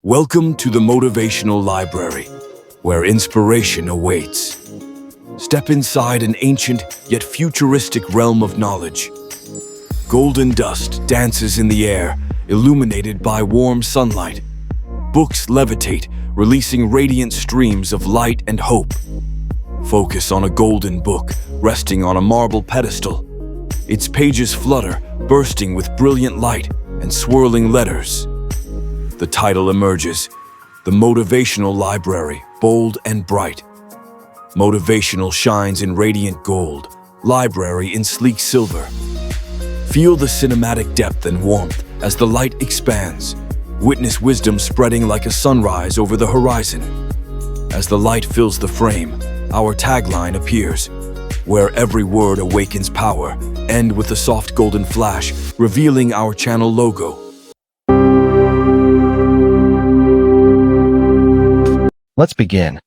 Welcome to the Motivational Library, where inspiration awaits. Step inside an ancient yet futuristic realm of knowledge. Golden dust dances in the air, illuminated by warm sunlight. Books levitate, releasing radiant streams of light and hope. Focus on a golden book resting on a marble pedestal. Its pages flutter, bursting with brilliant light and swirling letters. The title emerges, The Motivational Library, bold and bright. Motivational shines in radiant gold, library in sleek silver. Feel the cinematic depth and warmth as the light expands. Witness wisdom spreading like a sunrise over the horizon. As the light fills the frame, our tagline appears, where every word awakens power, end with a soft golden flash, revealing our channel logo. Let's begin.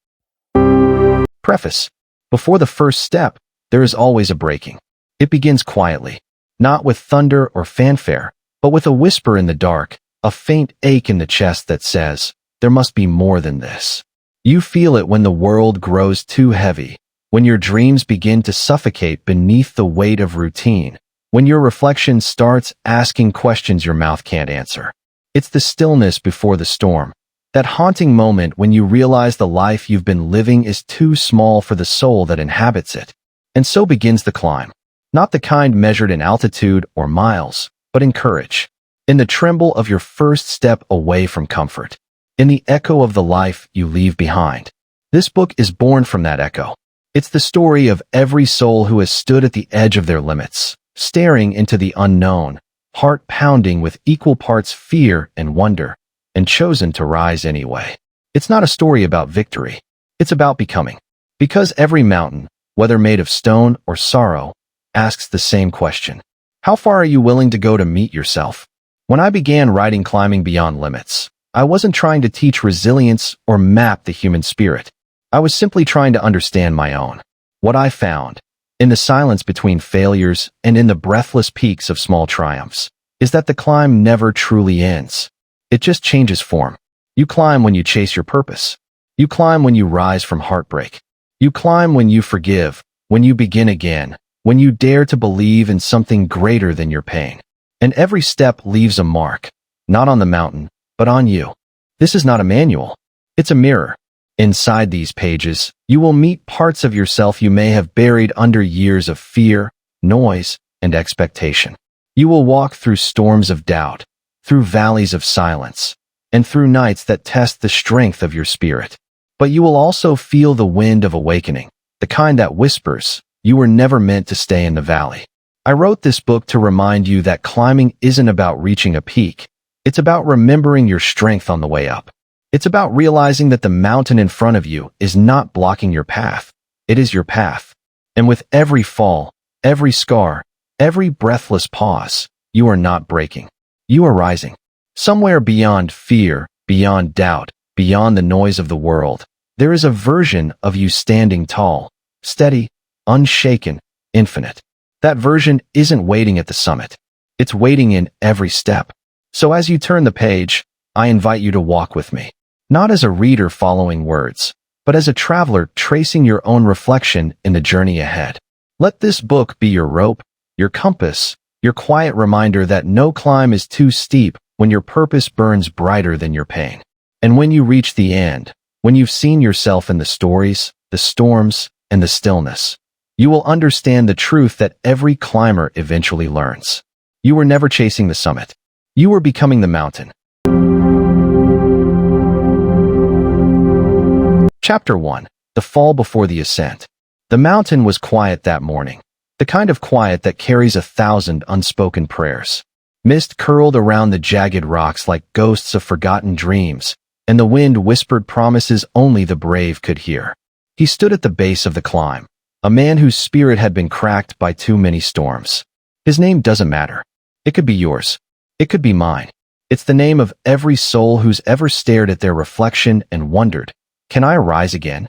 Preface. Before the first step, there is always a breaking. It begins quietly, not with thunder or fanfare, but with a whisper in the dark, a faint ache in the chest that says, there must be more than this. You feel it when the world grows too heavy, when your dreams begin to suffocate beneath the weight of routine, when your reflection starts asking questions your mouth can't answer. It's the stillness before the storm. That haunting moment when you realize the life you've been living is too small for the soul that inhabits it. And so begins the climb. Not the kind measured in altitude or miles, but in courage. In the tremble of your first step away from comfort. In the echo of the life you leave behind. This book is born from that echo. It's the story of every soul who has stood at the edge of their limits, staring into the unknown, heart pounding with equal parts fear and wonder, and chosen to rise anyway. It's not a story about victory. It's about becoming. Because every mountain, whether made of stone or sorrow, asks the same question. How far are you willing to go to meet yourself? When I began writing Climbing Beyond Limits, I wasn't trying to teach resilience or map the human spirit. I was simply trying to understand my own. What I found, in the silence between failures and in the breathless peaks of small triumphs, is that the climb never truly ends. It just changes form. You climb when you chase your purpose. You climb when you rise from heartbreak. You climb when you forgive, when you begin again, when you dare to believe in something greater than your pain. And every step leaves a mark, not on the mountain, but on you. This is not a manual. It's a mirror. Inside these pages, you will meet parts of yourself you may have buried under years of fear, noise, and expectation. You will walk through storms of doubt, through valleys of silence, and through nights that test the strength of your spirit. But you will also feel the wind of awakening, the kind that whispers, you were never meant to stay in the valley. I wrote this book to remind you that climbing isn't about reaching a peak. It's about remembering your strength on the way up. It's about realizing that the mountain in front of you is not blocking your path. It is your path. And with every fall, every scar, every breathless pause, you are not breaking. You are rising. Somewhere beyond fear, beyond doubt, beyond the noise of the world, there is a version of you standing tall, steady, unshaken, infinite. That version isn't waiting at the summit. It's waiting in every step. So as you turn the page, I invite you to walk with me. Not as a reader following words, but as a traveler tracing your own reflection in the journey ahead. Let this book be your rope, your compass, your quiet reminder that no climb is too steep when your purpose burns brighter than your pain. And when you reach the end, when you've seen yourself in the stories, the storms, and the stillness, you will understand the truth that every climber eventually learns. You were never chasing the summit. You were becoming the mountain. Chapter 1. The Fall Before the Ascent. The mountain was quiet that morning. The kind of quiet that carries 1,000 unspoken prayers. Mist curled around the jagged rocks like ghosts of forgotten dreams, and the wind whispered promises only the brave could hear. He stood at the base of the climb, a man whose spirit had been cracked by too many storms. His name doesn't matter. It could be yours. It could be mine. It's the name of every soul who's ever stared at their reflection and wondered, can I rise again?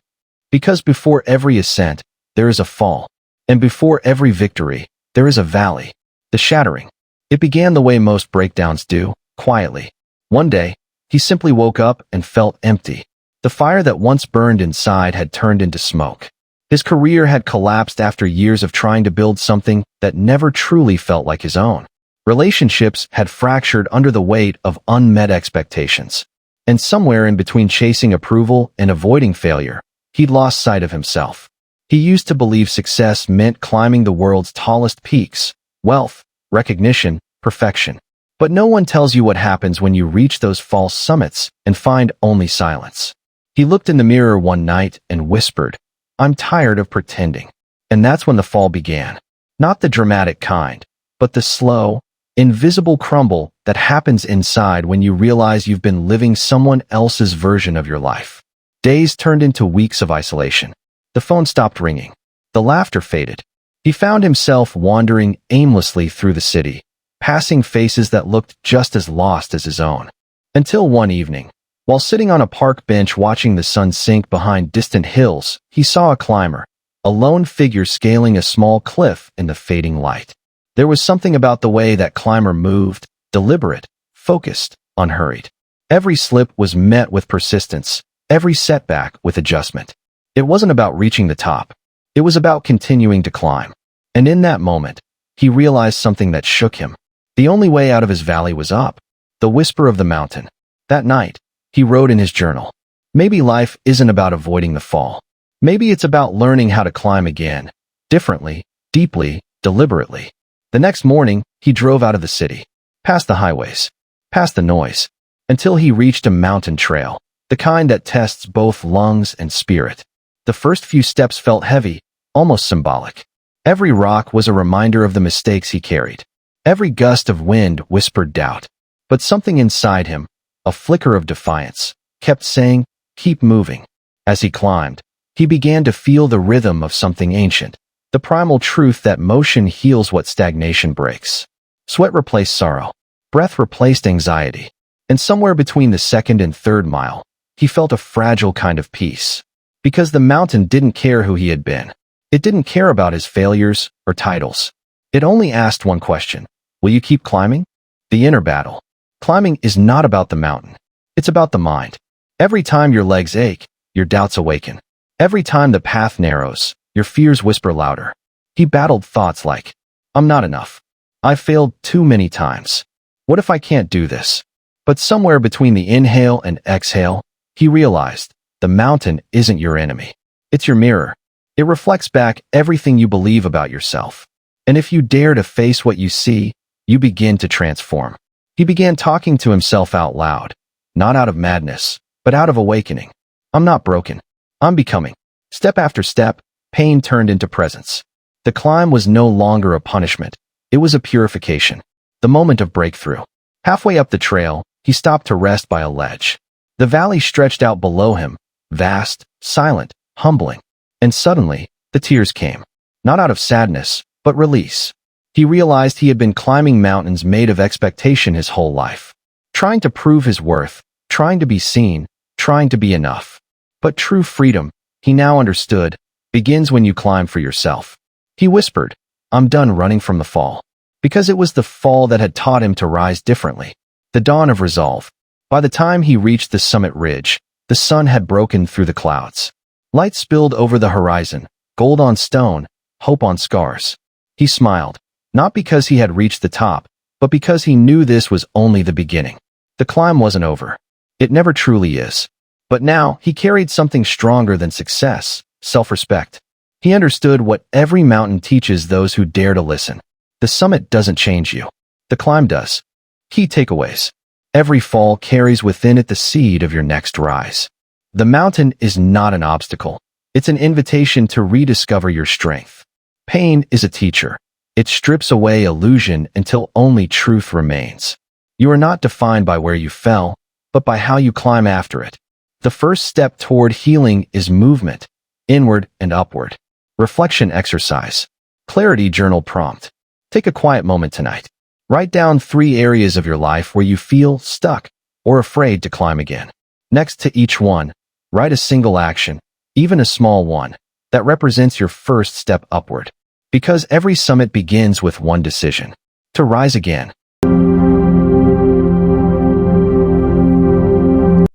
Because before every ascent, there is a fall. And before every victory, there is a valley, the shattering. It began the way most breakdowns do, quietly. One day, He simply woke up and felt empty. The fire that once burned inside had turned into smoke. His career had collapsed after years of trying to build something that never truly felt like his own. Relationships had fractured under the weight of unmet expectations. And somewhere in between chasing approval and avoiding failure, he'd lost sight of himself. He used to believe success meant climbing the world's tallest peaks, wealth, recognition, perfection. But no one tells you what happens when you reach those false summits and find only silence. He looked in the mirror one night and whispered, "I'm tired of pretending." And that's when the fall began. Not the dramatic kind, but the slow, invisible crumble that happens inside when you realize you've been living someone else's version of your life. Days turned into weeks of isolation. The phone stopped ringing. The laughter faded. He found himself wandering aimlessly through the city, passing faces that looked just as lost as his own. Until one evening, while sitting on a park bench watching the sun sink behind distant hills, he saw a climber, a lone figure scaling a small cliff in the fading light. There was something about the way that climber moved, deliberate, focused, unhurried. Every slip was met with persistence, every setback with adjustment. It wasn't about reaching the top. It was about continuing to climb. And in that moment, he realized something that shook him. The only way out of his valley was up. The whisper of the mountain. That night, he wrote in his journal, "Maybe life isn't about avoiding the fall. Maybe it's about learning how to climb again, differently, deeply, deliberately." The next morning, he drove out of the city, past the highways, past the noise, until he reached a mountain trail, the kind that tests both lungs and spirit. The first few steps felt heavy, almost symbolic. Every rock was a reminder of the mistakes he carried. Every gust of wind whispered doubt. But something inside him, a flicker of defiance, kept saying, "Keep moving." As he climbed, he began to feel the rhythm of something ancient. The primal truth that motion heals what stagnation breaks. Sweat replaced sorrow. Breath replaced anxiety. And somewhere between the second and third mile, he felt a fragile kind of peace. Because the mountain didn't care who he had been. It didn't care about his failures or titles. It only asked one question: will you keep climbing? The inner battle. Climbing is not about the mountain. It's about the mind. Every time your legs ache, your doubts awaken. Every time the path narrows, your fears whisper louder. He battled thoughts like, "I'm not enough. I've failed too many times. What if I can't do this?" But somewhere between the inhale and exhale, he realized, the mountain isn't your enemy. It's your mirror. It reflects back everything you believe about yourself. And if you dare to face what you see, you begin to transform. He began talking to himself out loud, not out of madness, but out of awakening. "I'm not broken. I'm becoming." Step after step, pain turned into presence. The climb was no longer a punishment. It was a purification. The moment of breakthrough. Halfway up the trail, he stopped to rest by a ledge. The valley stretched out below him, vast, silent, humbling. And suddenly, the tears came. Not out of sadness, but release. He realized he had been climbing mountains made of expectation his whole life. Trying to prove his worth, trying to be seen, trying to be enough. But true freedom, he now understood, begins when you climb for yourself. He whispered, "I'm done running from the fall." Because it was the fall that had taught him to rise differently. The dawn of resolve. By the time he reached the summit ridge, the sun had broken through the clouds. Light spilled over the horizon, gold on stone, hope on scars. He smiled, not because he had reached the top, but because he knew this was only the beginning. The climb wasn't over. It never truly is. But now he carried something stronger than success, self-respect. He understood what every mountain teaches those who dare to listen. The summit doesn't change you. The climb does. Key takeaways. Every fall carries within it the seed of your next rise. The mountain is not an obstacle. It's an invitation to rediscover your strength. Pain is a teacher. It strips away illusion until only truth remains. You are not defined by where you fell, but by how you climb after it. The first step toward healing is movement, inward and upward. Reflection exercise. Clarity journal prompt. Take a quiet moment tonight. Write down 3 areas of your life where you feel stuck or afraid to climb again. Next to each one, write a single action, even a small one, that represents your first step upward. Because every summit begins with one decision: to rise again.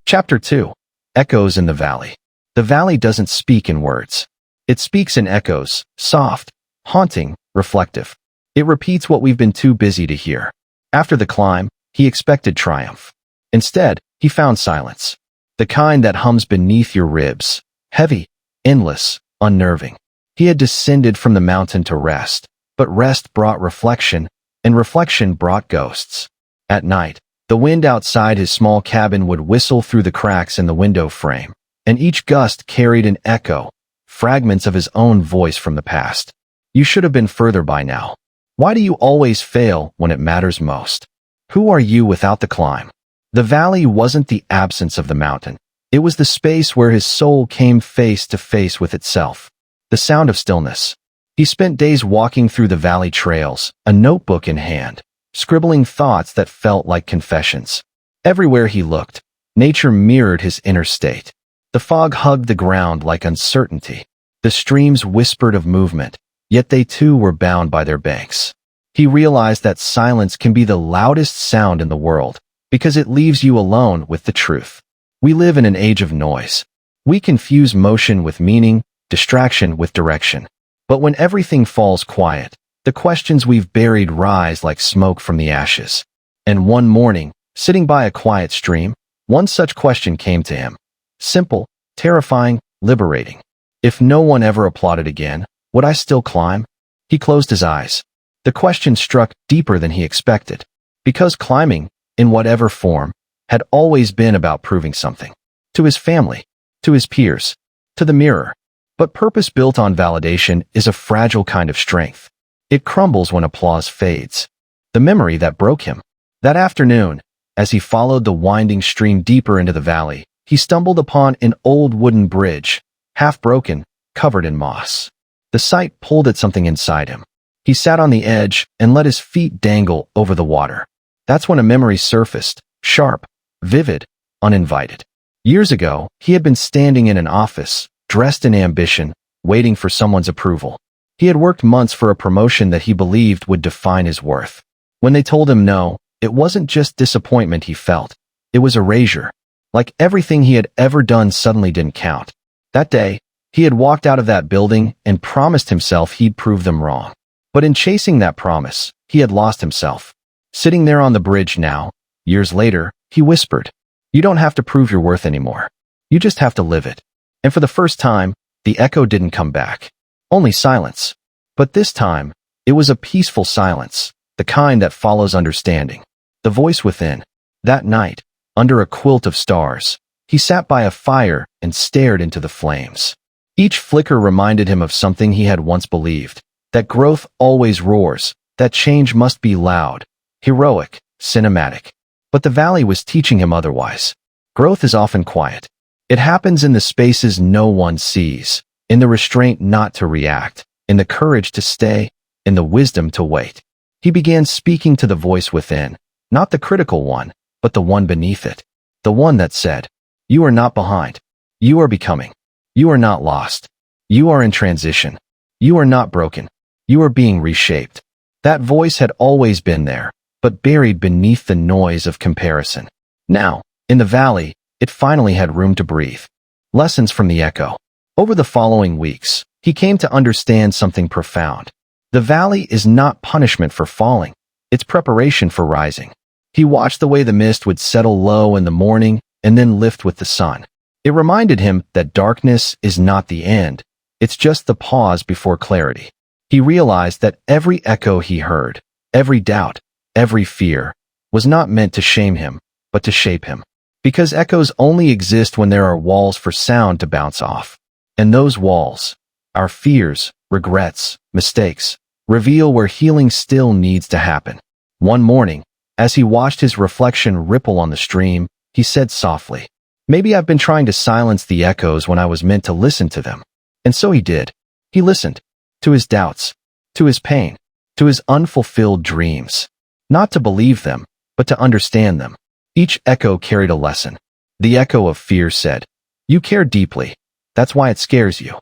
Chapter 2. Echoes in the Valley. The valley doesn't speak in words. It speaks in echoes, soft, haunting, reflective. It repeats what we've been too busy to hear. After the climb, he expected triumph. Instead, he found silence. The kind that hums beneath your ribs, heavy, endless, unnerving. He had descended from the mountain to rest, but rest brought reflection, and reflection brought ghosts. At night, the wind outside his small cabin would whistle through the cracks in the window frame, and each gust carried an echo, fragments of his own voice from the past. You should have been further by now. Why do you always fail when it matters most? Who are you without the climb? The valley wasn't the absence of the mountain. It was the space where his soul came face to face with itself. The sound of stillness. He spent days walking through the valley trails, a notebook in hand, scribbling thoughts that felt like confessions. Everywhere he looked, nature mirrored his inner state. The fog hugged the ground like uncertainty. The streams whispered of movement, yet they too were bound by their banks. He realized that silence can be the loudest sound in the world, because it leaves you alone with the truth. We live in an age of noise. We confuse motion with meaning, distraction with direction. But when everything falls quiet, the questions we've buried rise like smoke from the ashes. And one morning, sitting by a quiet stream, one such question came to him. Simple, terrifying, liberating. If no one ever applauded again, would I still climb? He closed his eyes. The question struck deeper than he expected. Because climbing, in whatever form, had always been about proving something. To his family, to his peers, to the mirror. But purpose built on validation is a fragile kind of strength. It crumbles when applause fades. The memory that broke him. That afternoon, as he followed the winding stream deeper into the valley, he stumbled upon an old wooden bridge, half broken, covered in moss. The sight pulled at something inside him. He sat on the edge and let his feet dangle over the water. That's when a memory surfaced, sharp, vivid, uninvited. Years ago, he had been standing in an office, dressed in ambition, waiting for someone's approval. He had worked months for a promotion that he believed would define his worth. When they told him no, it wasn't just disappointment he felt. It was erasure. Like everything he had ever done suddenly didn't count. That day, he had walked out of that building and promised himself he'd prove them wrong. But in chasing that promise, he had lost himself. Sitting there on the bridge now, years later, he whispered, "You don't have to prove your worth anymore. You just have to live it." And for the first time, the echo didn't come back. Only silence. But this time, it was a peaceful silence, the kind that follows understanding. The voice within. That night, under a quilt of stars, he sat by a fire and stared into the flames. Each flicker reminded him of something he had once believed, that growth always roars, that change must be loud, heroic, cinematic. But the valley was teaching him otherwise. Growth is often quiet. It happens in the spaces no one sees, in the restraint not to react, in the courage to stay, in the wisdom to wait. He began speaking to the voice within, not the critical one, but the one beneath it. The one that said, "You are not behind. You are becoming. You are not lost. You are in transition. You are not broken. You are being reshaped." That voice had always been there, but buried beneath the noise of comparison. Now, in the valley, it finally had room to breathe. Lessons from the echo. Over the following weeks, he came to understand something profound. The valley is not punishment for falling. It's preparation for rising. He watched the way the mist would settle low in the morning and then lift with the sun. It reminded him that darkness is not the end. It's just the pause before clarity. He realized that every echo he heard, every doubt, every fear, was not meant to shame him, but to shape him. Because echoes only exist when there are walls for sound to bounce off. And those walls, our fears, regrets, mistakes, reveal where healing still needs to happen. One morning, as he watched his reflection ripple on the stream, he said softly, "Maybe I've been trying to silence the echoes when I was meant to listen to them." And so he did. He listened. To his doubts, to his pain, to his unfulfilled dreams. Not to believe them, but to understand them. Each echo carried a lesson. The echo of fear said, "You care deeply. That's why it scares you."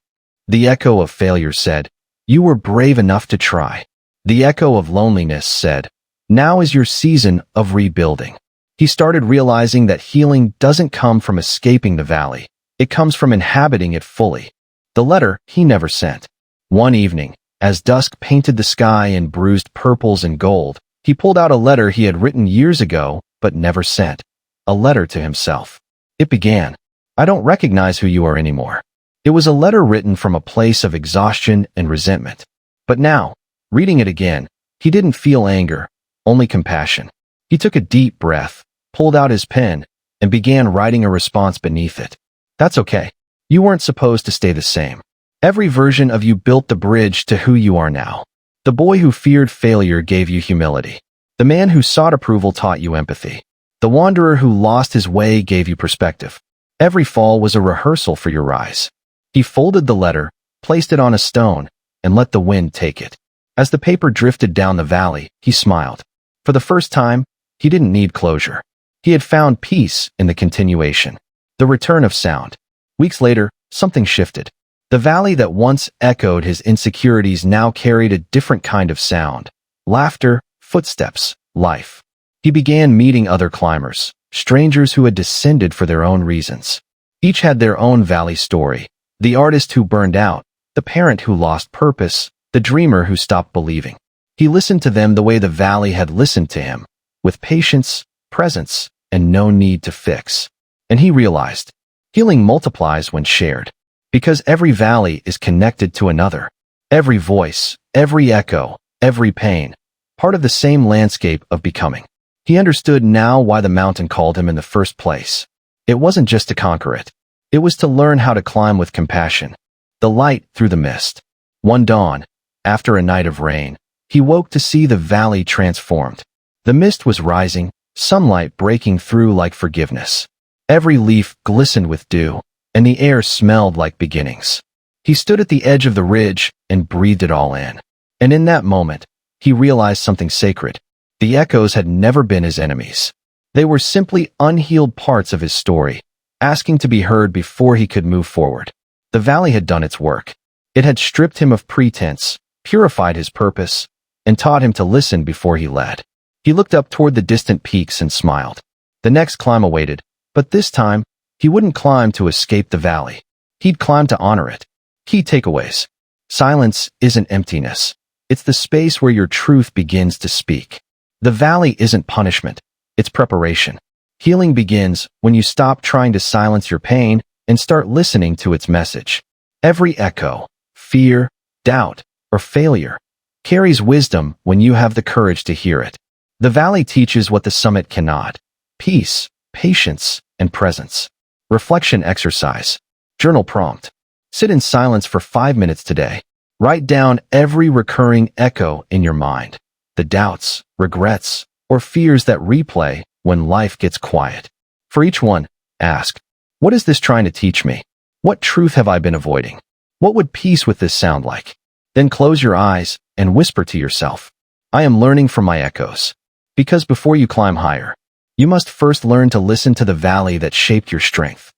The echo of failure said, "You were brave enough to try." The echo of loneliness said, "Now is your season of rebuilding." He started realizing that healing doesn't come from escaping the valley. It comes from inhabiting it fully. The letter he never sent. One evening, as dusk painted the sky in bruised purples and gold, he pulled out a letter he had written years ago but never sent. A letter to himself. It began, "I don't recognize who you are anymore." It was a letter written from a place of exhaustion and resentment. But now, reading it again, he didn't feel anger, only compassion. He took a deep breath, pulled out his pen, and began writing a response beneath it. "That's okay. You weren't supposed to stay the same. Every version of you built the bridge to who you are now. The boy who feared failure gave you humility. The man who sought approval taught you empathy. The wanderer who lost his way gave you perspective. Every fall was a rehearsal for your rise." He folded the letter, placed it on a stone, and let the wind take it. As the paper drifted down the valley, he smiled. For the first time, he didn't need closure. He had found peace in the continuation. The return of sound. Weeks later, something shifted. The valley that once echoed his insecurities now carried a different kind of sound. Laughter, footsteps, life. He began meeting other climbers, strangers who had descended for their own reasons. Each had their own valley story. The artist who burned out, the parent who lost purpose, the dreamer who stopped believing. He listened to them the way the valley had listened to him, with patience, presence, and no need to fix. And he realized, healing multiplies when shared. Because every valley is connected to another. Every voice, every echo, every pain, part of the same landscape of becoming. He understood now why the mountain called him in the first place. It wasn't just to conquer it. It was to learn how to climb with compassion. The light through the mist. One dawn, after a night of rain, he woke to see the valley transformed. The mist was rising, sunlight breaking through like forgiveness. Every leaf glistened with dew, and the air smelled like beginnings. He stood at the edge of the ridge and breathed it all in. And in that moment, he realized something sacred. The echoes had never been his enemies. They were simply unhealed parts of his story, asking to be heard before he could move forward. The valley had done its work. It had stripped him of pretense, purified his purpose, and taught him to listen before he led. He looked up toward the distant peaks and smiled. The next climb awaited, but this time, he wouldn't climb to escape the valley. He'd climb to honor it. Key takeaways. Silence isn't emptiness. It's the space where your truth begins to speak. The valley isn't punishment. It's preparation. Healing begins when you stop trying to silence your pain and start listening to its message. Every echo, fear, doubt, or failure carries wisdom when you have the courage to hear it. The valley teaches what the summit cannot: peace, patience, and presence. Reflection exercise. Journal prompt. Sit in silence for 5 minutes today. Write down every recurring echo in your mind. The doubts, regrets, or fears that replay when life gets quiet. For each one, ask, what is this trying to teach me? What truth have I been avoiding? What would peace with this sound like? Then close your eyes and whisper to yourself, I am learning from my echoes. Because before you climb higher, you must first learn to listen to the valley that shaped your strength.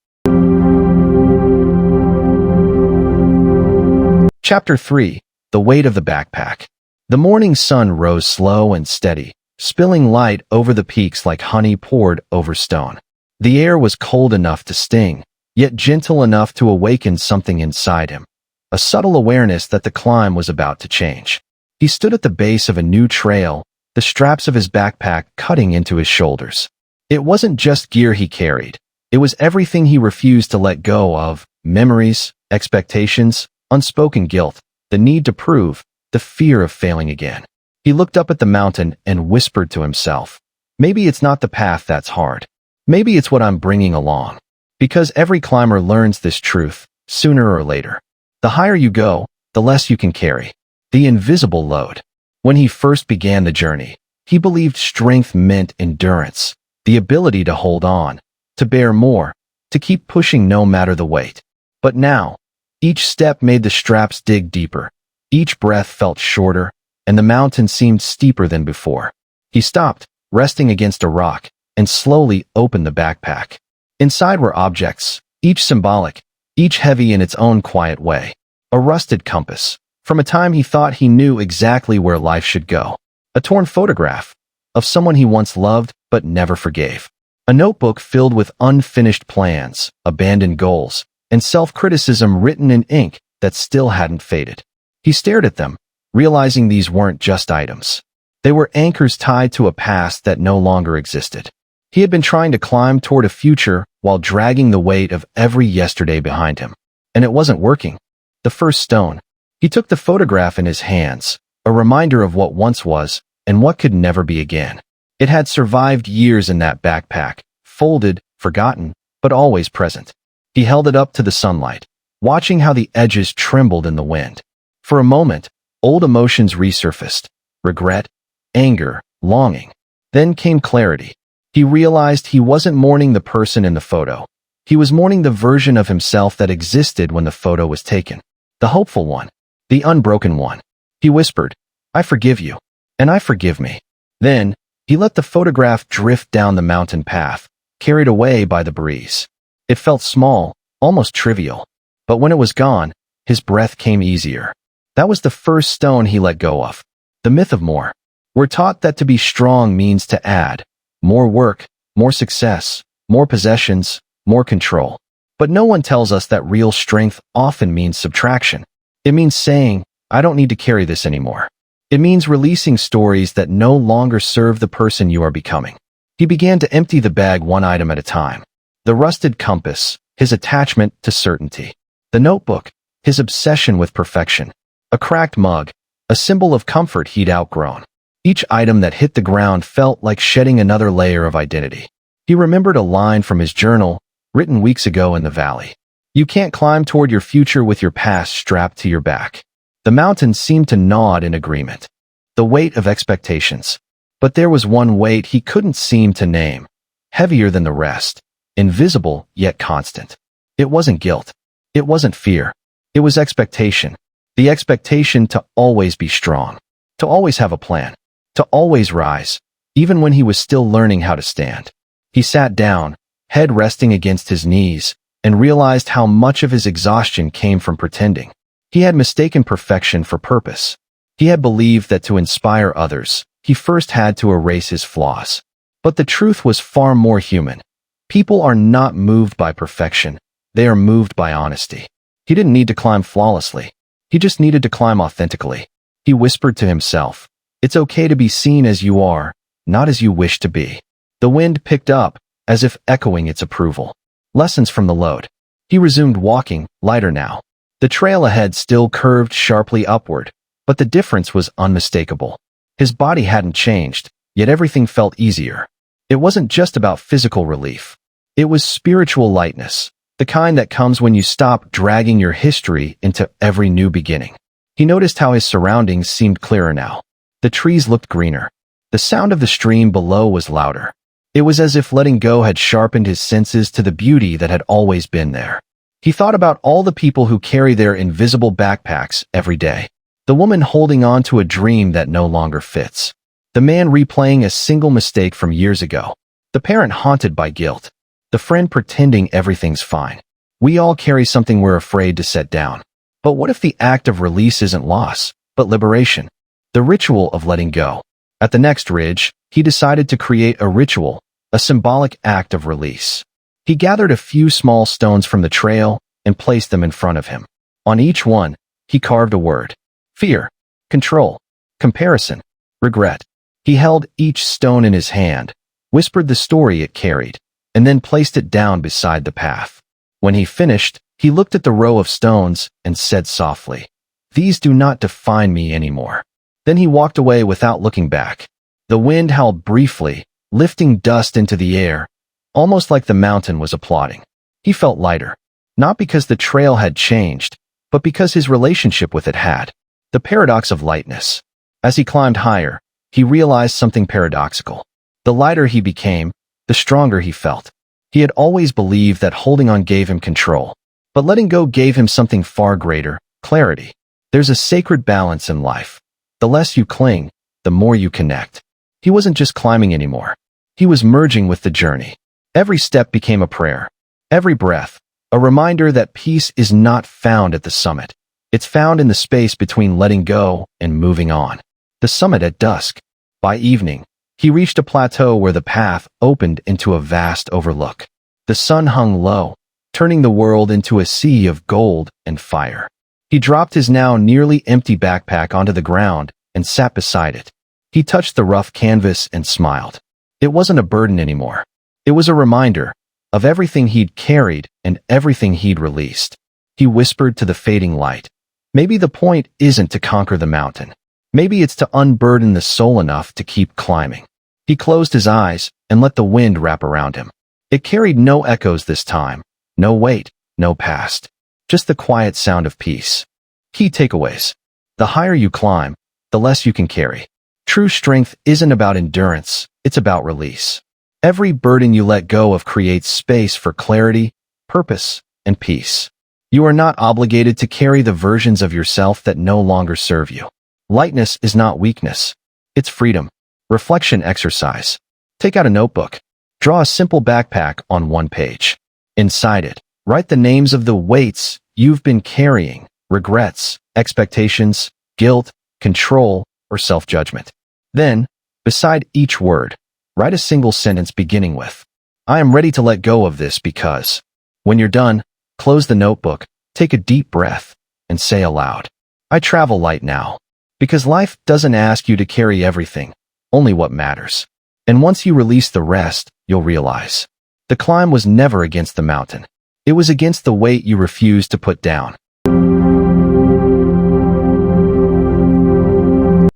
Chapter 3. The Weight of the Backpack. The morning sun rose slow and steady, spilling light over the peaks like honey poured over stone. The air was cold enough to sting, yet gentle enough to awaken something inside him, a subtle awareness that the climb was about to change. He stood at the base of a new trail, the straps of his backpack cutting into his shoulders. It wasn't just gear he carried. It was everything he refused to let go of: memories, expectations, unspoken guilt, the need to prove, the fear of failing again. He looked up at the mountain and whispered to himself, maybe it's not the path that's hard. Maybe it's what I'm bringing along. Because every climber learns this truth, sooner or later. The higher you go, the less you can carry. The invisible load. When he first began the journey, he believed strength meant endurance, the ability to hold on, to bear more, to keep pushing no matter the weight. But now, each step made the straps dig deeper. Each breath felt shorter, and the mountain seemed steeper than before. He stopped, resting against a rock, and slowly opened the backpack. Inside were objects, each symbolic, each heavy in its own quiet way. A rusted compass, from a time he thought he knew exactly where life should go. A torn photograph, of someone he once loved but never forgave. A notebook filled with unfinished plans, abandoned goals, and self-criticism written in ink that still hadn't faded. He stared at them, realizing these weren't just items. They were anchors tied to a past that no longer existed. He had been trying to climb toward a future while dragging the weight of every yesterday behind him. And it wasn't working. The first stone. He took the photograph in his hands, a reminder of what once was and what could never be again. It had survived years in that backpack, folded, forgotten, but always present. He held it up to the sunlight, watching how the edges trembled in the wind. For a moment, old emotions resurfaced: regret, anger, longing. Then came clarity. He realized he wasn't mourning the person in the photo. He was mourning the version of himself that existed when the photo was taken. The hopeful one. The unbroken one. He whispered, "I forgive you. And I forgive me." Then, he let the photograph drift down the mountain path, carried away by the breeze. It felt small, almost trivial. But when it was gone, his breath came easier. That was the first stone he let go of. The myth of more. We're taught that to be strong means to add more work, more success, more possessions, more control. But no one tells us that real strength often means subtraction. It means saying, "I don't need to carry this anymore." It means releasing stories that no longer serve the person you are becoming. He began to empty the bag one item at a time. The rusted compass, his attachment to certainty. The notebook, his obsession with perfection. A cracked mug, a symbol of comfort he'd outgrown. Each item that hit the ground felt like shedding another layer of identity. He remembered a line from his journal, written weeks ago in the valley. "You can't climb toward your future with your past strapped to your back." The mountains seemed to nod in agreement. The weight of expectations. But there was one weight he couldn't seem to name, heavier than the rest, invisible yet constant. It wasn't guilt. It wasn't fear. It was expectation. The expectation to always be strong, to always have a plan, to always rise, even when he was still learning how to stand. He sat down, head resting against his knees, and realized how much of his exhaustion came from pretending. He had mistaken perfection for purpose. He had believed that to inspire others, he first had to erase his flaws. But the truth was far more human. People are not moved by perfection. They are moved by honesty. He didn't need to climb flawlessly. He just needed to climb authentically. He whispered to himself, "It's okay to be seen as you are, not as you wish to be." The wind picked up, as if echoing its approval. Lessons from the load. He resumed walking, lighter now. The trail ahead still curved sharply upward, but the difference was unmistakable. His body hadn't changed, yet everything felt easier. It wasn't just about physical relief. It was spiritual lightness, the kind that comes when you stop dragging your history into every new beginning. He noticed how his surroundings seemed clearer now. The trees looked greener. The sound of the stream below was louder. It was as if letting go had sharpened his senses to the beauty that had always been there. He thought about all the people who carry their invisible backpacks every day. The woman holding on to a dream that no longer fits. The man replaying a single mistake from years ago. The parent haunted by guilt. The friend pretending everything's fine. We all carry something we're afraid to set down. But what if the act of release isn't loss, but liberation? The ritual of letting go. At the next ridge, he decided to create a ritual, a symbolic act of release. He gathered a few small stones from the trail and placed them in front of him. On each one, he carved a word. Fear, control, comparison, regret. He held each stone in his hand, whispered the story it carried, and then placed it down beside the path. When he finished, he looked at the row of stones and said softly, "These do not define me anymore." Then he walked away without looking back. The wind howled briefly, lifting dust into the air, almost like the mountain was applauding. He felt lighter, not because the trail had changed, but because his relationship with it had. The paradox of lightness. As he climbed higher, he realized something paradoxical. The lighter he became, the stronger he felt. He had always believed that holding on gave him control, but letting go gave him something far greater, clarity. There's a sacred balance in life. The less you cling, the more you connect. He wasn't just climbing anymore. He was merging with the journey. Every step became a prayer. Every breath, a reminder that peace is not found at the summit. It's found in the space between letting go and moving on. The summit at dusk. By evening, He reached a plateau where the path opened into a vast overlook. The sun hung low, turning the world into a sea of gold and fire. He dropped his now nearly empty backpack onto the ground and sat beside it. He touched the rough canvas and smiled. It wasn't a burden anymore. It was a reminder of everything he'd carried and everything he'd released. He whispered to the fading light, "Maybe the point isn't to conquer the mountain. Maybe it's to unburden the soul enough to keep climbing." He closed his eyes and let the wind wrap around him. It carried no echoes this time, no weight, no past, just the quiet sound of peace. Key takeaways. The higher you climb, the less you can carry. True strength isn't about endurance, it's about release. Every burden you let go of creates space for clarity, purpose, and peace. You are not obligated to carry the versions of yourself that no longer serve you. Lightness is not weakness. It's freedom. Reflection exercise. Take out a notebook. Draw a simple backpack on one page. Inside it, write the names of the weights you've been carrying, regrets, expectations, guilt, control, or self-judgment. Then, beside each word, write a single sentence beginning with, "I am ready to let go of this because." When you're done, close the notebook, take a deep breath, and say aloud, "I travel light now." Because life doesn't ask you to carry everything, only what matters. And once you release the rest, you'll realize the climb was never against the mountain. It was against the weight you refused to put down.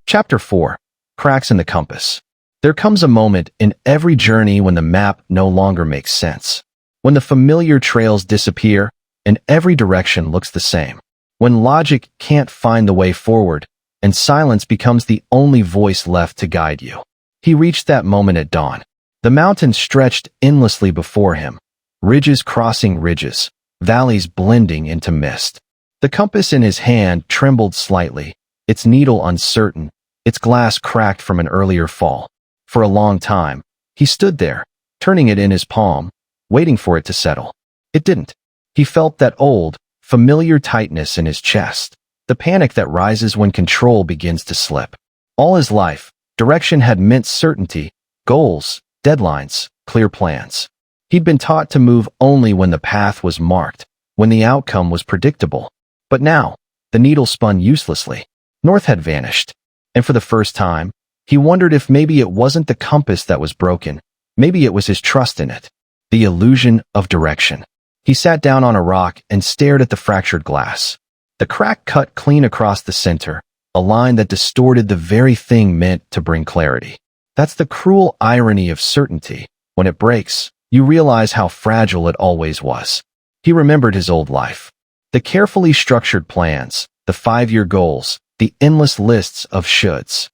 Chapter 4. Cracks in the Compass. There comes a moment in every journey when the map no longer makes sense. When the familiar trails disappear and every direction looks the same. When logic can't find the way forward and silence becomes the only voice left to guide you. He reached that moment at dawn. The mountains stretched endlessly before him, ridges crossing ridges, valleys blending into mist. The compass in his hand trembled slightly, its needle uncertain, its glass cracked from an earlier fall. For a long time, he stood there, turning it in his palm, waiting for it to settle. It didn't. He felt that old, familiar tightness in his chest, the panic that rises when control begins to slip. All his life, direction had meant certainty, goals, deadlines, clear plans. He'd been taught to move only when the path was marked, when the outcome was predictable. But now, the needle spun uselessly. North had vanished. And for the first time, he wondered if maybe it wasn't the compass that was broken. Maybe it was his trust in it. The illusion of direction. He sat down on a rock and stared at the fractured glass. The crack cut clean across the center, a line that distorted the very thing meant to bring clarity. That's the cruel irony of certainty. When it breaks, you realize how fragile it always was. He remembered his old life. The carefully structured plans, the 5-year goals, the endless lists of shoulds.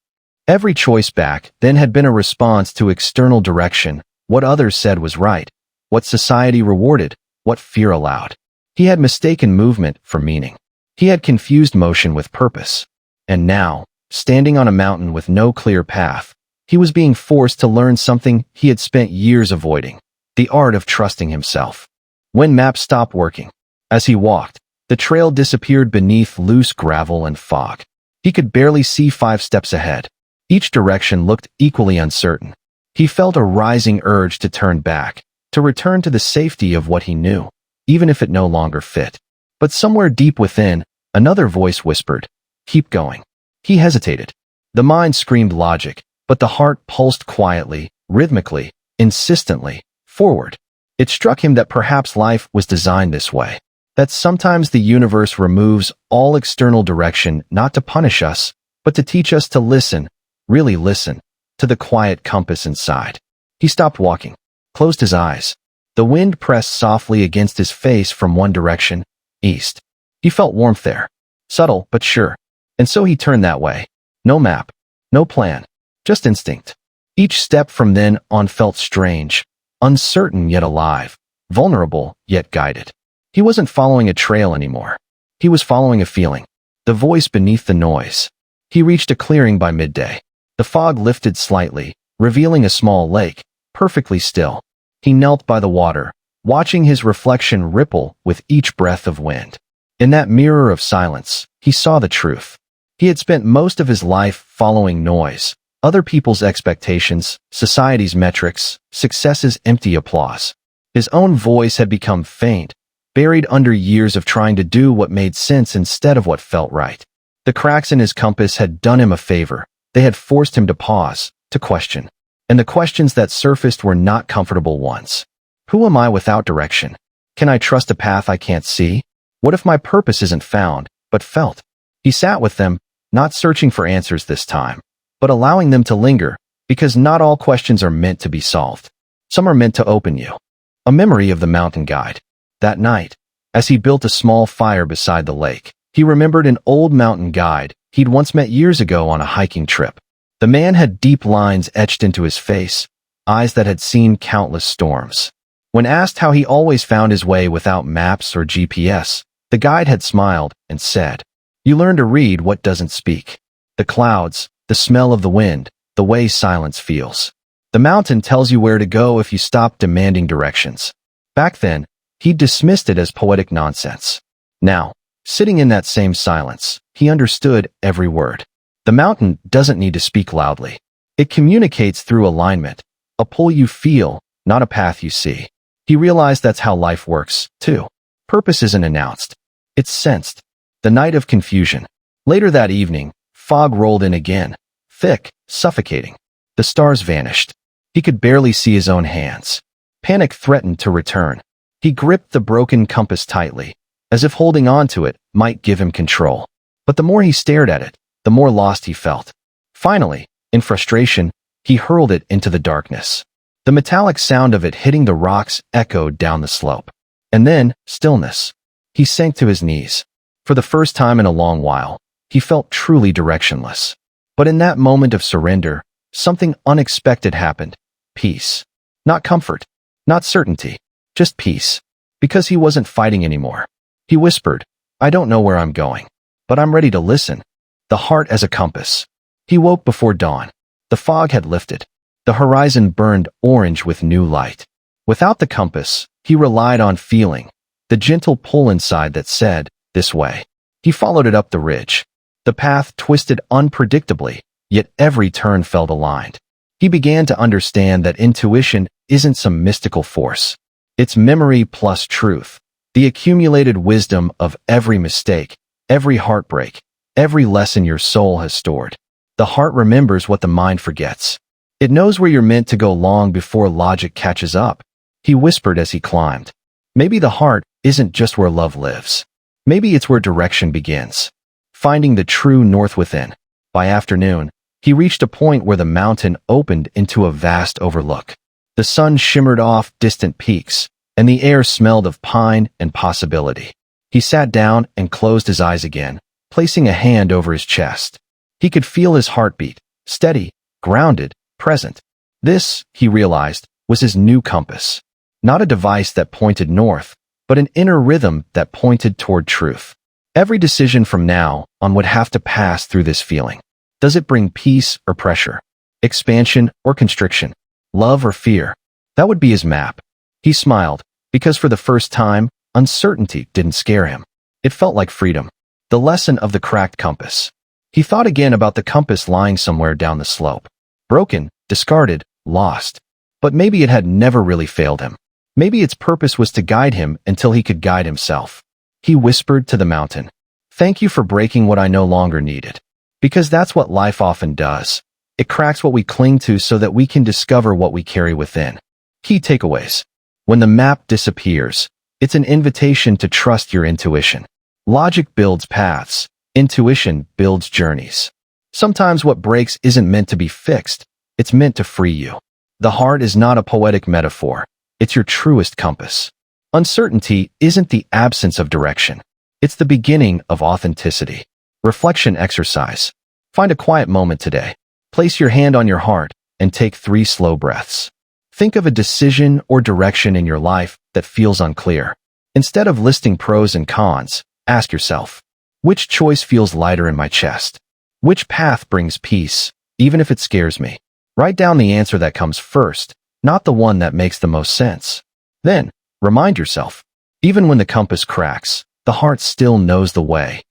Every choice back then had been a response to external direction, what others said was right, what society rewarded, what fear allowed. He had mistaken movement for meaning. He had confused motion with purpose. And now, standing on a mountain with no clear path, he was being forced to learn something he had spent years avoiding, the art of trusting himself. When maps stopped working, as he walked, the trail disappeared beneath loose gravel and fog. He could barely see 5 steps ahead. Each direction looked equally uncertain. He felt a rising urge to turn back, to return to the safety of what he knew, even if it no longer fit. But somewhere deep within, another voice whispered, "Keep going." He hesitated. The mind screamed logic, but the heart pulsed quietly, rhythmically, insistently, forward. It struck him that perhaps life was designed this way. That sometimes the universe removes all external direction not to punish us, but to teach us to listen, really listen, to the quiet compass inside. He stopped walking, closed his eyes. The wind pressed softly against his face from one direction, east. He felt warmth there, subtle but sure. And so he turned that way. No map, no plan, just instinct. Each step from then on felt strange, uncertain yet alive, vulnerable yet guided. He wasn't following a trail anymore. He was following a feeling, the voice beneath the noise. He reached a clearing by midday. The fog lifted slightly, revealing a small lake, perfectly still. He knelt by the water, watching his reflection ripple with each breath of wind. In that mirror of silence, he saw the truth. He had spent most of his life following noise, Other people's expectations, society's metrics, success's empty applause. His own voice had become faint, buried under years of trying to do what made sense instead of what felt right. The cracks in his compass had done him a favor. They had forced him to pause, to question. And the questions that surfaced were not comfortable ones. Who am I without direction? Can I trust a path I can't see? What if my purpose isn't found, but felt? He sat with them, not searching for answers this time, but allowing them to linger, because not all questions are meant to be solved. Some are meant to open you. A memory of the mountain guide. That night, as he built a small fire beside the lake, he remembered an old mountain guide he'd once met years ago on a hiking trip. The man had deep lines etched into his face, eyes that had seen countless storms. When asked how he always found his way without maps or GPS, the guide had smiled and said, "You learn to read what doesn't speak. The clouds, the smell of the wind, the way silence feels. The mountain tells you where to go if you stop demanding directions." Back then, he dismissed it as poetic nonsense. Now, sitting in that same silence, he understood every word. The mountain doesn't need to speak loudly. It communicates through alignment, a pull you feel, not a path you see. He realized that's how life works, too. Purpose isn't announced. It's sensed. The night of confusion. Later that evening, fog rolled in again, thick, suffocating. The stars vanished. He could barely see his own hands. Panic threatened to return. He gripped the broken compass tightly, as if holding on to it might give him control. But the more he stared at it, the more lost he felt. Finally, in frustration, he hurled it into the darkness. The metallic sound of it hitting the rocks echoed down the slope. And then, stillness. He sank to his knees. For the first time in a long while, he felt truly directionless. But in that moment of surrender, something unexpected happened. Peace. Not comfort. Not certainty. Just peace. Because he wasn't fighting anymore. He whispered, "I don't know where I'm going, but I'm ready to listen." The heart as a compass. He woke before dawn. The fog had lifted. The horizon burned orange with new light. Without the compass, he relied on feeling, the gentle pull inside that said, "This way." He followed it up the ridge. The path twisted unpredictably, yet every turn felt aligned. He began to understand that intuition isn't some mystical force. It's memory plus truth, the accumulated wisdom of every mistake, every heartbreak, every lesson your soul has stored. The heart remembers what the mind forgets. It knows where you're meant to go long before logic catches up. He whispered as he climbed. Maybe the heart isn't just where love lives. Maybe it's where direction begins. Finding the true north within. By afternoon, he reached a point where the mountain opened into a vast overlook. The sun shimmered off distant peaks, and the air smelled of pine and possibility. He sat down and closed his eyes again, placing a hand over his chest. He could feel his heartbeat, steady, grounded, present. This, he realized, was his new compass. Not a device that pointed north, but an inner rhythm that pointed toward truth. Every decision from now on would have to pass through this feeling. Does it bring peace or pressure? Expansion or constriction? Love or fear? That would be his map. He smiled, because for the first time, uncertainty didn't scare him. It felt like freedom. The lesson of the cracked compass. He thought again about the compass lying somewhere down the slope. Broken, discarded, lost. But maybe it had never really failed him. Maybe its purpose was to guide him until he could guide himself. He whispered to the mountain, "Thank you for breaking what I no longer needed." Because that's what life often does. It cracks what we cling to so that we can discover what we carry within. Key takeaways. When the map disappears, it's an invitation to trust your intuition. Logic builds paths. Intuition builds journeys. Sometimes what breaks isn't meant to be fixed. It's meant to free you. The heart is not a poetic metaphor. It's your truest compass. Uncertainty isn't the absence of direction. It's the beginning of authenticity. Reflection exercise. Find a quiet moment today. Place your hand on your heart and take 3 slow breaths. Think of a decision or direction in your life that feels unclear. Instead of listing pros and cons, ask yourself, which choice feels lighter in my chest? Which path brings peace, even if it scares me? Write down the answer that comes first, not the one that makes the most sense. Then, remind yourself, even when the compass cracks, the heart still knows the way.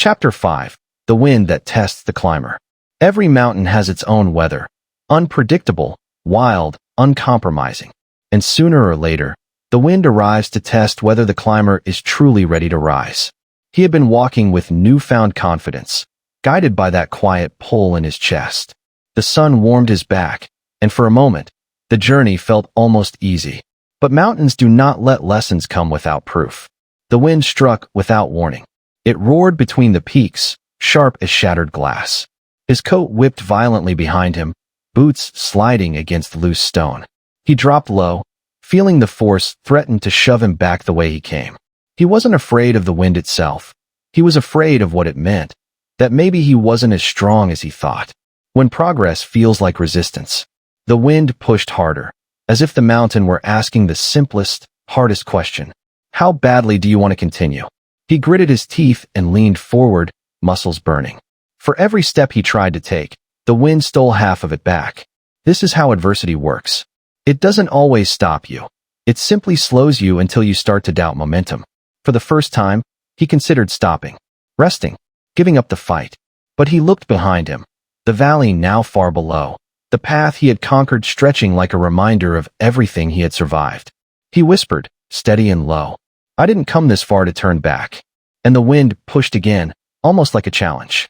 Chapter 5. The Wind That Tests the Climber. Every mountain has its own weather, unpredictable, wild, uncompromising. And sooner or later, the wind arrives to test whether the climber is truly ready to rise. He had been walking with newfound confidence, guided by that quiet pull in his chest. The sun warmed his back, and for a moment, the journey felt almost easy. But mountains do not let lessons come without proof. The wind struck without warning. It roared between the peaks, sharp as shattered glass. His coat whipped violently behind him, boots sliding against loose stone. He dropped low, feeling the force threaten to shove him back the way he came. He wasn't afraid of the wind itself. He was afraid of what it meant, that maybe he wasn't as strong as he thought. When progress feels like resistance, the wind pushed harder, as if the mountain were asking the simplest, hardest question. How badly do you want to continue? He gritted his teeth and leaned forward, muscles burning. For every step he tried to take, the wind stole half of it back. This is how adversity works. It doesn't always stop you. It simply slows you until you start to doubt momentum. For the first time, he considered stopping, resting, giving up the fight. But he looked behind him, the valley now far below, the path he had conquered stretching like a reminder of everything he had survived. He whispered, steady and low, "I didn't come this far to turn back." And the wind pushed again, almost like a challenge.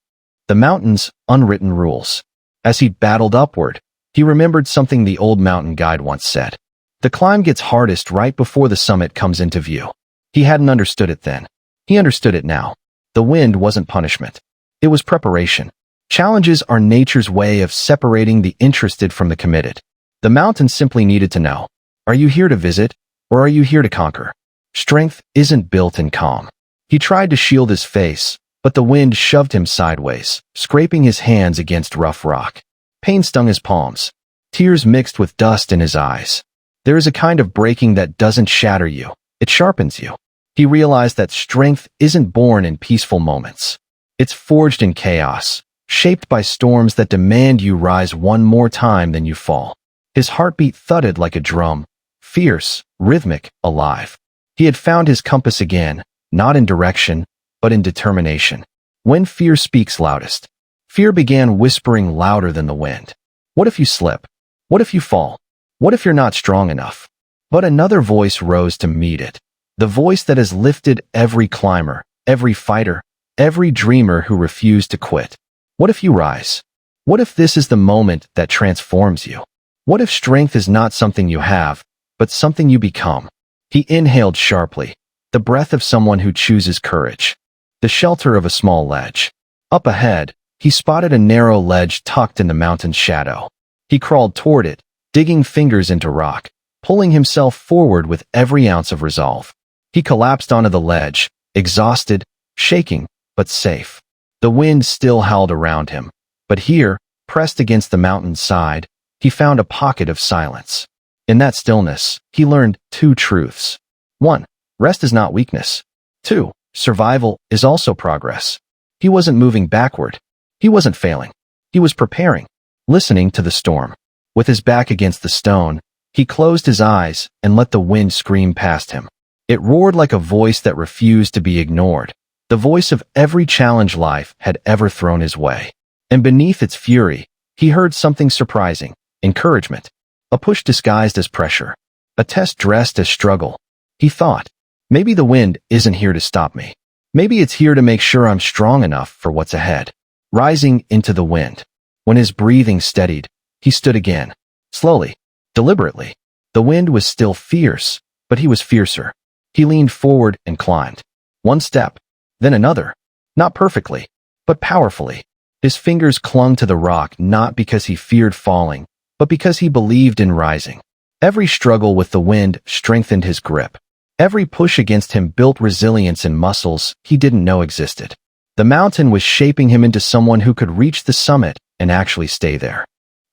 The mountain's unwritten rules. As he battled upward, he remembered something the old mountain guide once said. The climb gets hardest right before the summit comes into view. He hadn't understood it then. He understood it now. The wind wasn't punishment. It was preparation. Challenges are nature's way of separating the interested from the committed. The mountain simply needed to know, are you here to visit, or are you here to conquer? Strength isn't built in calm. He tried to shield his face, but the wind shoved him sideways, scraping his hands against rough rock. Pain stung his palms. Tears mixed with dust in his eyes. There is a kind of breaking that doesn't shatter you. It sharpens you. He realized that strength isn't born in peaceful moments. It's forged in chaos, shaped by storms that demand you rise one more time than you fall. His heartbeat thudded like a drum, fierce, rhythmic, alive. He had found his compass again, not in direction, but in determination. When fear speaks loudest, fear began whispering louder than the wind. What if you slip? What if you fall? What if you're not strong enough? But another voice rose to meet it. The voice that has lifted every climber, every fighter, every dreamer who refused to quit. What if you rise? What if this is the moment that transforms you? What if strength is not something you have, but something you become? He inhaled sharply, the breath of someone who chooses courage. The shelter of a small ledge. Up ahead, he spotted a narrow ledge tucked in the mountain's shadow. He crawled toward it, digging fingers into rock, pulling himself forward with every ounce of resolve. He collapsed onto the ledge, exhausted, shaking, but safe. The wind still howled around him, but here, pressed against the mountain's side, he found a pocket of silence. In that stillness, he learned two truths. 1. Rest is not weakness. 2. Survival is also progress. He wasn't moving backward. He wasn't failing. He was preparing, listening to the storm. With his back against the stone, he closed his eyes and let the wind scream past him. It roared like a voice that refused to be ignored, the voice of every challenge life had ever thrown his way. And beneath its fury, he heard something surprising, encouragement, a push disguised as pressure, a test dressed as struggle. He thought, maybe the wind isn't here to stop me. Maybe it's here to make sure I'm strong enough for what's ahead. Rising into the wind. When his breathing steadied, he stood again, slowly, deliberately. The wind was still fierce, but he was fiercer. He leaned forward and climbed. One step, then another. Not perfectly, but powerfully. His fingers clung to the rock not because he feared falling, but because he believed in rising. Every struggle with the wind strengthened his grip. Every push against him built resilience in muscles he didn't know existed. The mountain was shaping him into someone who could reach the summit and actually stay there.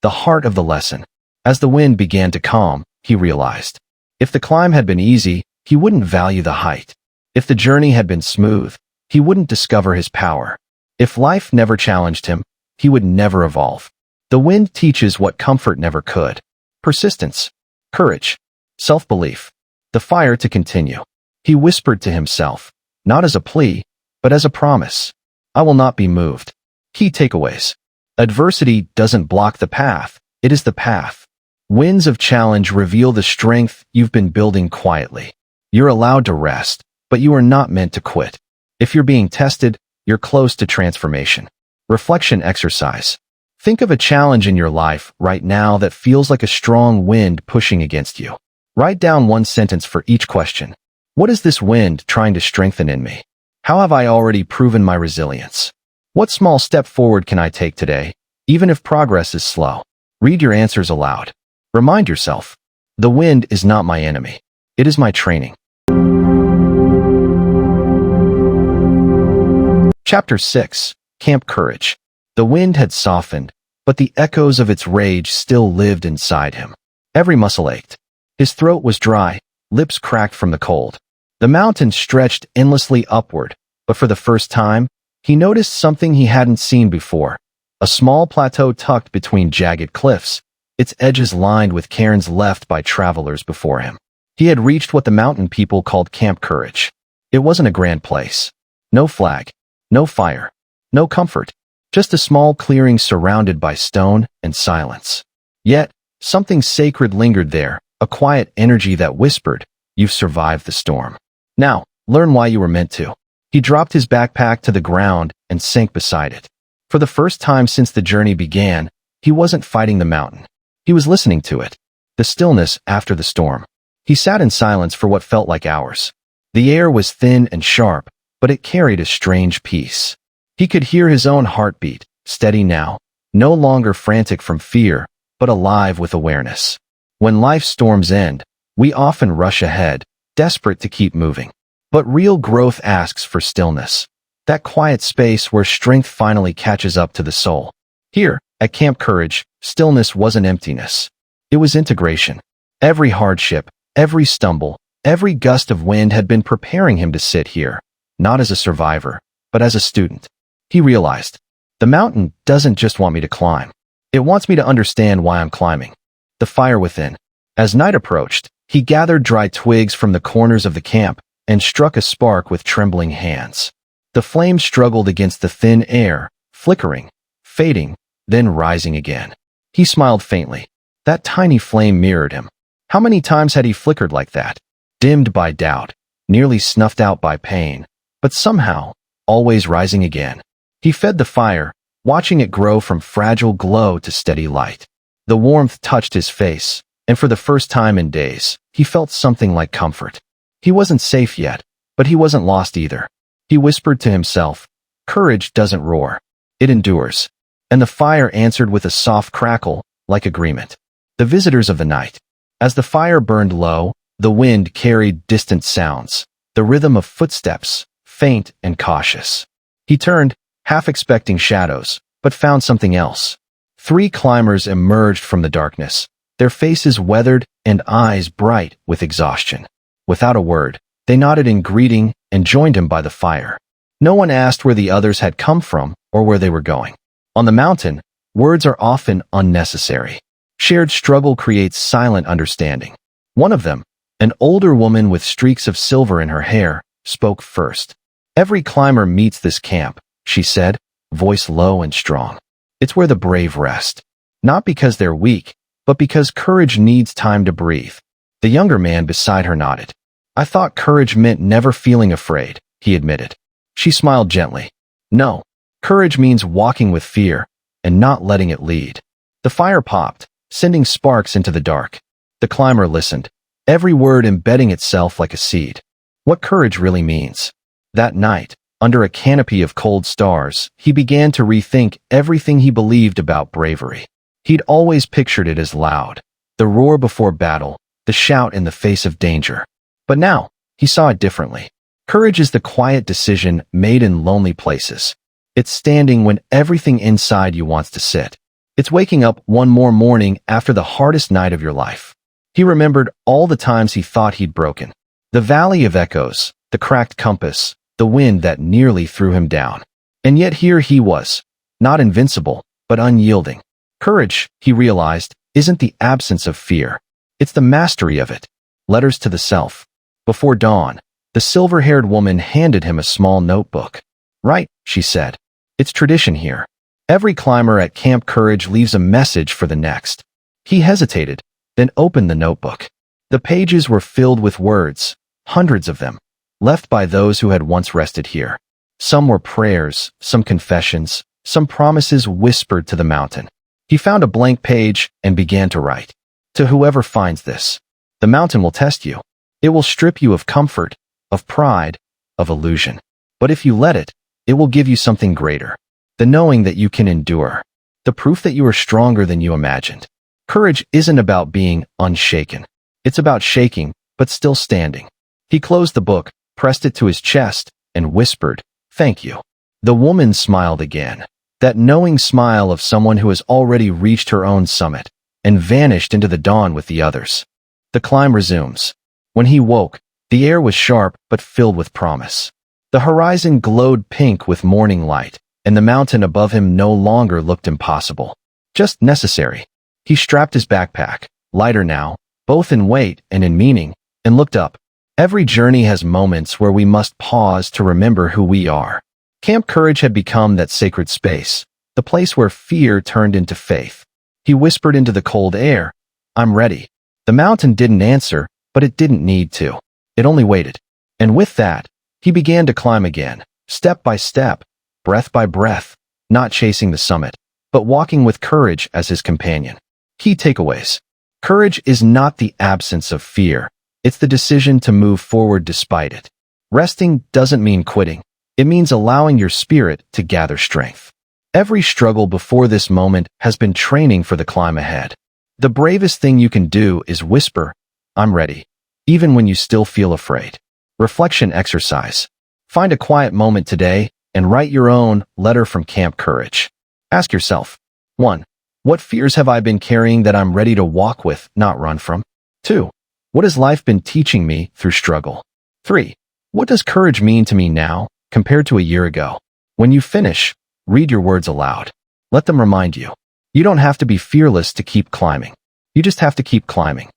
The heart of the lesson. As the wind began to calm, he realized. If the climb had been easy, he wouldn't value the height. If the journey had been smooth, he wouldn't discover his power. If life never challenged him, he would never evolve. The wind teaches what comfort never could. Persistence, courage, self-belief, the fire to continue. He whispered to himself, not as a plea, but as a promise. I will not be moved. Key takeaways. Adversity doesn't block the path, it is the path. Winds of challenge reveal the strength you've been building quietly. You're allowed to rest, but you are not meant to quit. If you're being tested, you're close to transformation. Reflection exercise. Think of a challenge in your life right now that feels like a strong wind pushing against you. Write down one sentence for each question. What is this wind trying to strengthen in me? How have I already proven my resilience? What small step forward can I take today, even if progress is slow? Read your answers aloud. Remind yourself, the wind is not my enemy. It is my training. Chapter 6. Camp Courage. The wind had softened, but the echoes of its rage still lived inside him. Every muscle ached. His throat was dry, lips cracked from the cold. The mountain stretched endlessly upward, but for the first time, he noticed something he hadn't seen before. A small plateau tucked between jagged cliffs, its edges lined with cairns left by travelers before him. He had reached what the mountain people called Camp Courage. It wasn't a grand place. No flag, no fire, no comfort, just a small clearing surrounded by stone and silence. Yet, something sacred lingered there, a quiet energy that whispered, "You've survived the storm. Now, learn why you were meant to." He dropped his backpack to the ground and sank beside it. For the first time since the journey began, he wasn't fighting the mountain. He was listening to it. The stillness after the storm. He sat in silence for what felt like hours. The air was thin and sharp, but it carried a strange peace. He could hear his own heartbeat, steady now, no longer frantic from fear, but alive with awareness. When life's storms end, we often rush ahead, desperate to keep moving. But real growth asks for stillness. That quiet space where strength finally catches up to the soul. Here, at Camp Courage, stillness wasn't emptiness. It was integration. Every hardship, every stumble, every gust of wind had been preparing him to sit here, not as a survivor, but as a student. He realized, the mountain doesn't just want me to climb. It wants me to understand why I'm climbing. The fire within. As night approached, he gathered dry twigs from the corners of the camp and struck a spark with trembling hands. The flame struggled against the thin air, flickering, fading, then rising again. He smiled faintly. That tiny flame mirrored him. How many times had he flickered like that? Dimmed by doubt, nearly snuffed out by pain, but somehow, always rising again. He fed the fire, watching it grow from fragile glow to steady light. The warmth touched his face, and for the first time in days, he felt something like comfort. He wasn't safe yet, but he wasn't lost either. He whispered to himself, "Courage doesn't roar. It endures." And the fire answered with a soft crackle, like agreement. The visitors of the night. As the fire burned low, the wind carried distant sounds, the rhythm of footsteps, faint and cautious. He turned, half expecting shadows, but found something else. 3 climbers emerged from the darkness, their faces weathered and eyes bright with exhaustion. Without a word, they nodded in greeting and joined him by the fire. No one asked where the others had come from or where they were going. On the mountain, words are often unnecessary. Shared struggle creates silent understanding. One of them, an older woman with streaks of silver in her hair, spoke first. "Every climber meets this camp," she said, voice low and strong. "It's where the brave rest. Not because they're weak, but because courage needs time to breathe." The younger man beside her nodded. "I thought courage meant never feeling afraid," he admitted. She smiled gently. "No, courage means walking with fear and not letting it lead." The fire popped, sending sparks into the dark. The climber listened, every word embedding itself like a seed. What courage really means. That night, under a canopy of cold stars, he began to rethink everything he believed about bravery. He'd always pictured it as loud, the roar before battle, the shout in the face of danger. But now, he saw it differently. Courage is the quiet decision made in lonely places. It's standing when everything inside you wants to sit. It's waking up one more morning after the hardest night of your life. He remembered all the times he thought he'd broken. The valley of echoes, the cracked compass, the wind that nearly threw him down. And yet here he was, not invincible, but unyielding. Courage, he realized, isn't the absence of fear. It's the mastery of it. Letters to the self. Before dawn, the silver-haired woman handed him a small notebook. "Write," she said. It's tradition here. Every climber at Camp Courage leaves a message for the next. He hesitated, then opened the notebook. The pages were filled with words, hundreds of them, left by those who had once rested here. Some were prayers, some confessions, some promises whispered to the mountain. He found a blank page and began to write. To whoever finds this, the mountain will test you. It will strip you of comfort, of pride, of illusion. But if you let it, it will give you something greater. The knowing that you can endure. The proof that you are stronger than you imagined. Courage isn't about being unshaken. It's about shaking, but still standing. He closed the book, pressed it to his chest, and whispered, "Thank you." The woman smiled again. That knowing smile of someone who has already reached her own summit, and vanished into the dawn with the others. The climb resumes. When he woke, the air was sharp but filled with promise. The horizon glowed pink with morning light, and the mountain above him no longer looked impossible. Just necessary. He strapped his backpack, lighter now, both in weight and in meaning, and looked up. Every journey has moments where we must pause to remember who we are. Camp Courage had become that sacred space, the place where fear turned into faith. He whispered into the cold air, "I'm ready." The mountain didn't answer, but it didn't need to. It only waited. And with that, he began to climb again, step by step, breath by breath, not chasing the summit, but walking with courage as his companion. Key takeaways. Courage is not the absence of fear. It's the decision to move forward despite it. Resting doesn't mean quitting. It means allowing your spirit to gather strength. Every struggle before this moment has been training for the climb ahead. The bravest thing you can do is whisper, "I'm ready," even when you still feel afraid. Reflection exercise. Find a quiet moment today and write your own letter from Camp Courage. Ask yourself, 1. What fears have I been carrying that I'm ready to walk with, not run from? 2. What has life been teaching me through struggle? 3. What does courage mean to me now, compared to a year ago? When you finish, read your words aloud. Let them remind you. You don't have to be fearless to keep climbing. You just have to keep climbing.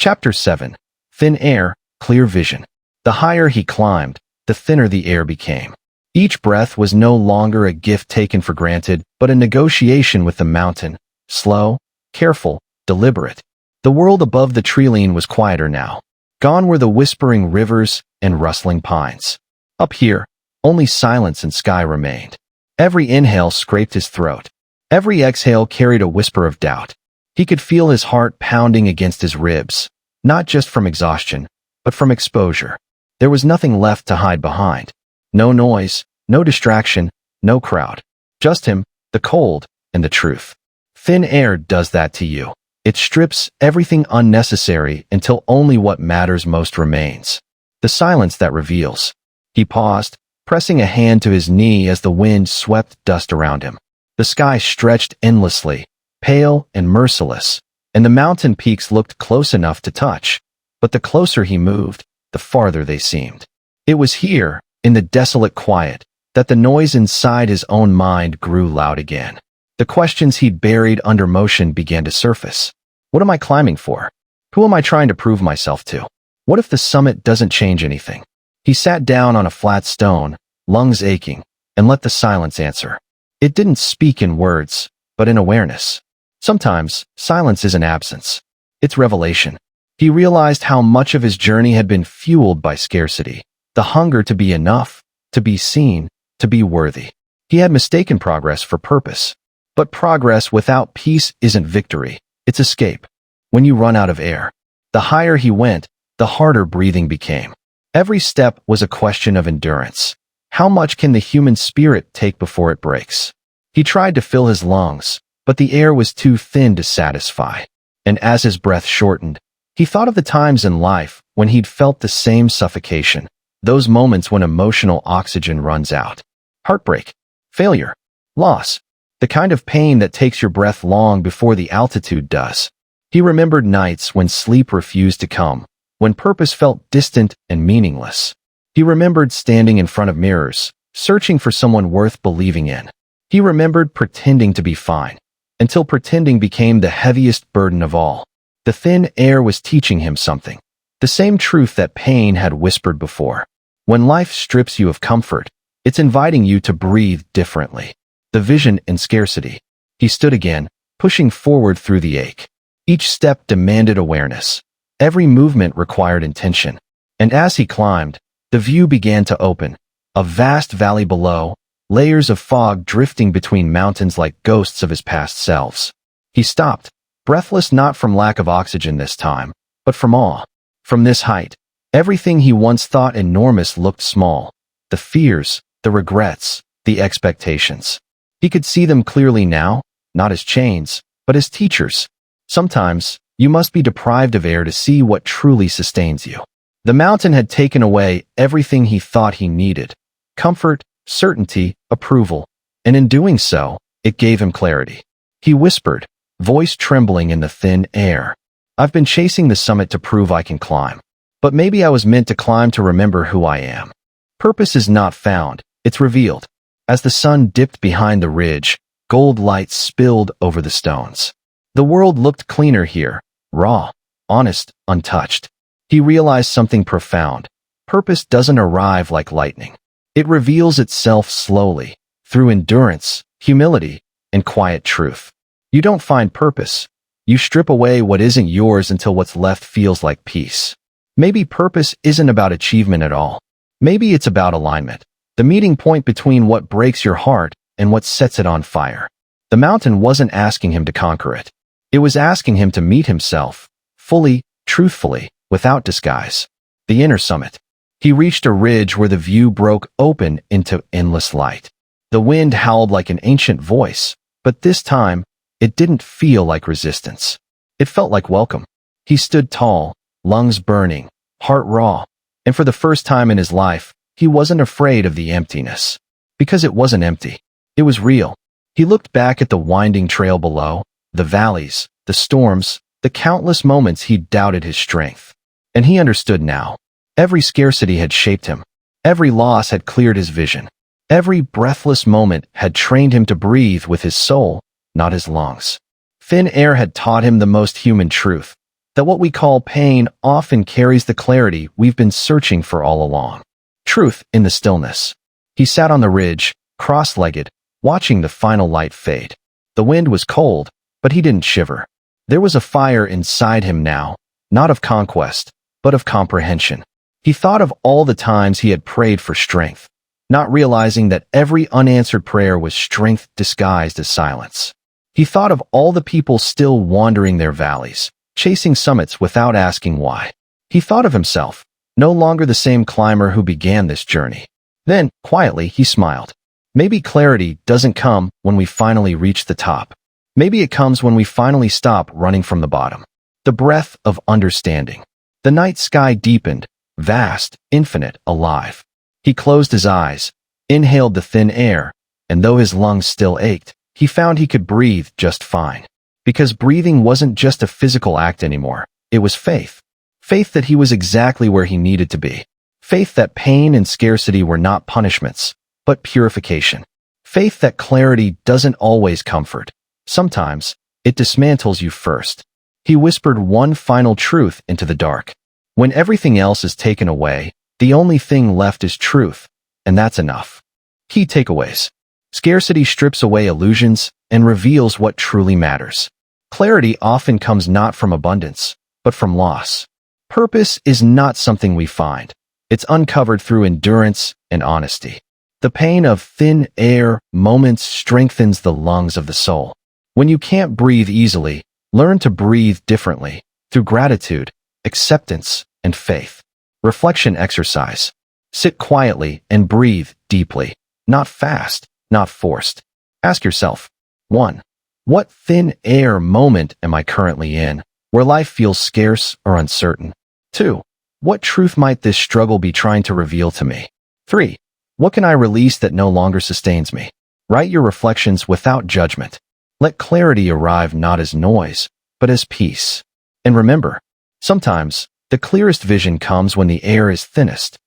Chapter 7. Thin air, clear vision. The higher he climbed, the thinner the air became. Each breath was no longer a gift taken for granted, but a negotiation with the mountain, slow, careful, deliberate. The world above the treeline was quieter now. Gone were the whispering rivers and rustling pines. Up here, only silence and sky remained. Every inhale scraped his throat. Every exhale carried a whisper of doubt. He could feel his heart pounding against his ribs, not just from exhaustion, but from exposure. There was nothing left to hide behind. No noise, no distraction, no crowd. Just him, the cold, and the truth. Thin air does that to you. It strips everything unnecessary until only what matters most remains. The silence that reveals. He paused, pressing a hand to his knee as the wind swept dust around him. The sky stretched endlessly, pale and merciless, and the mountain peaks looked close enough to touch. But the closer he moved, the farther they seemed. It was here, in the desolate quiet, that the noise inside his own mind grew loud again. The questions he'd buried under motion began to surface. What am I climbing for? Who am I trying to prove myself to? What if the summit doesn't change anything? He sat down on a flat stone, lungs aching, and let the silence answer. It didn't speak in words, but in awareness. Sometimes, silence isn't absence. It's revelation. He realized how much of his journey had been fueled by scarcity. The hunger to be enough, to be seen, to be worthy. He had mistaken progress for purpose. But progress without peace isn't victory, it's escape. When you run out of air. The higher he went, the harder breathing became. Every step was a question of endurance. How much can the human spirit take before it breaks? He tried to fill his lungs, but the air was too thin to satisfy. And as his breath shortened, he thought of the times in life when he'd felt the same suffocation, those moments when emotional oxygen runs out. Heartbreak, failure, loss, the kind of pain that takes your breath long before the altitude does. He remembered nights when sleep refused to come, when purpose felt distant and meaningless. He remembered standing in front of mirrors, searching for someone worth believing in. He remembered pretending to be fine, until pretending became the heaviest burden of all. The thin air was teaching him something, the same truth that pain had whispered before. When life strips you of comfort, it's inviting you to breathe differently. The vision in scarcity. He stood again, pushing forward through the ache. Each step demanded awareness. Every movement required intention. And as he climbed, the view began to open. A vast valley below, layers of fog drifting between mountains like ghosts of his past selves. He stopped, breathless not from lack of oxygen this time, but from awe. From this height, everything he once thought enormous looked small. The fears, the regrets, the expectations. He could see them clearly now, not as chains, but as teachers. Sometimes, you must be deprived of air to see what truly sustains you. The mountain had taken away everything he thought he needed. Comfort, certainty, approval. And in doing so, it gave him clarity. He whispered, voice trembling in the thin air. I've been chasing the summit to prove I can climb. But maybe I was meant to climb to remember who I am. Purpose is not found, it's revealed. As the sun dipped behind the ridge, gold light spilled over the stones. The world looked cleaner here, raw, honest, untouched. He realized something profound. Purpose doesn't arrive like lightning. It reveals itself slowly, through endurance, humility, and quiet truth. You don't find purpose. You strip away what isn't yours until what's left feels like peace. Maybe purpose isn't about achievement at all. Maybe it's about alignment, the meeting point between what breaks your heart and what sets it on fire. The mountain wasn't asking him to conquer it. It was asking him to meet himself, fully, truthfully, without disguise. The inner summit. He reached a ridge where the view broke open into endless light. The wind howled like an ancient voice, but this time, it didn't feel like resistance. It felt like welcome. He stood tall, lungs burning, heart raw, and for the first time in his life, he wasn't afraid of the emptiness. Because it wasn't empty. It was real. He looked back at the winding trail below, the valleys, the storms, the countless moments he'd doubted his strength. And he understood now. Every scarcity had shaped him. Every loss had cleared his vision. Every breathless moment had trained him to breathe with his soul, not his lungs. Thin air had taught him the most human truth, that what we call pain often carries the clarity we've been searching for all along. Truth in the stillness. He sat on the ridge, cross-legged, watching the final light fade. The wind was cold, but he didn't shiver. There was a fire inside him now, not of conquest, but of comprehension. He thought of all the times he had prayed for strength, not realizing that every unanswered prayer was strength disguised as silence. He thought of all the people still wandering their valleys, chasing summits without asking why. He thought of himself, no longer the same climber who began this journey. Then, quietly, he smiled. Maybe clarity doesn't come when we finally reach the top. Maybe it comes when we finally stop running from the bottom. The breath of understanding. The night sky deepened, vast, infinite, alive. He closed his eyes, inhaled the thin air, and though his lungs still ached, he found he could breathe just fine. Because breathing wasn't just a physical act anymore, it was faith. Faith that he was exactly where he needed to be. Faith that pain and scarcity were not punishments, but purification. Faith that clarity doesn't always comfort. Sometimes, it dismantles you first. He whispered one final truth into the dark. When everything else is taken away, the only thing left is truth, and that's enough. Key takeaways. Scarcity strips away illusions and reveals what truly matters. Clarity often comes not from abundance, but from loss. Purpose is not something we find. It's uncovered through endurance and honesty. The pain of thin air moments strengthens the lungs of the soul. When you can't breathe easily, learn to breathe differently, through gratitude, acceptance, and faith. Reflection exercise. Sit quietly and breathe deeply, not fast, not forced. Ask yourself, 1. What thin air moment am I currently in, where life feels scarce or uncertain? 2. What truth might this struggle be trying to reveal to me? 3. What can I release that no longer sustains me? Write your reflections without judgment. Let clarity arrive not as noise, but as peace. And remember, sometimes, the clearest vision comes when the air is thinnest.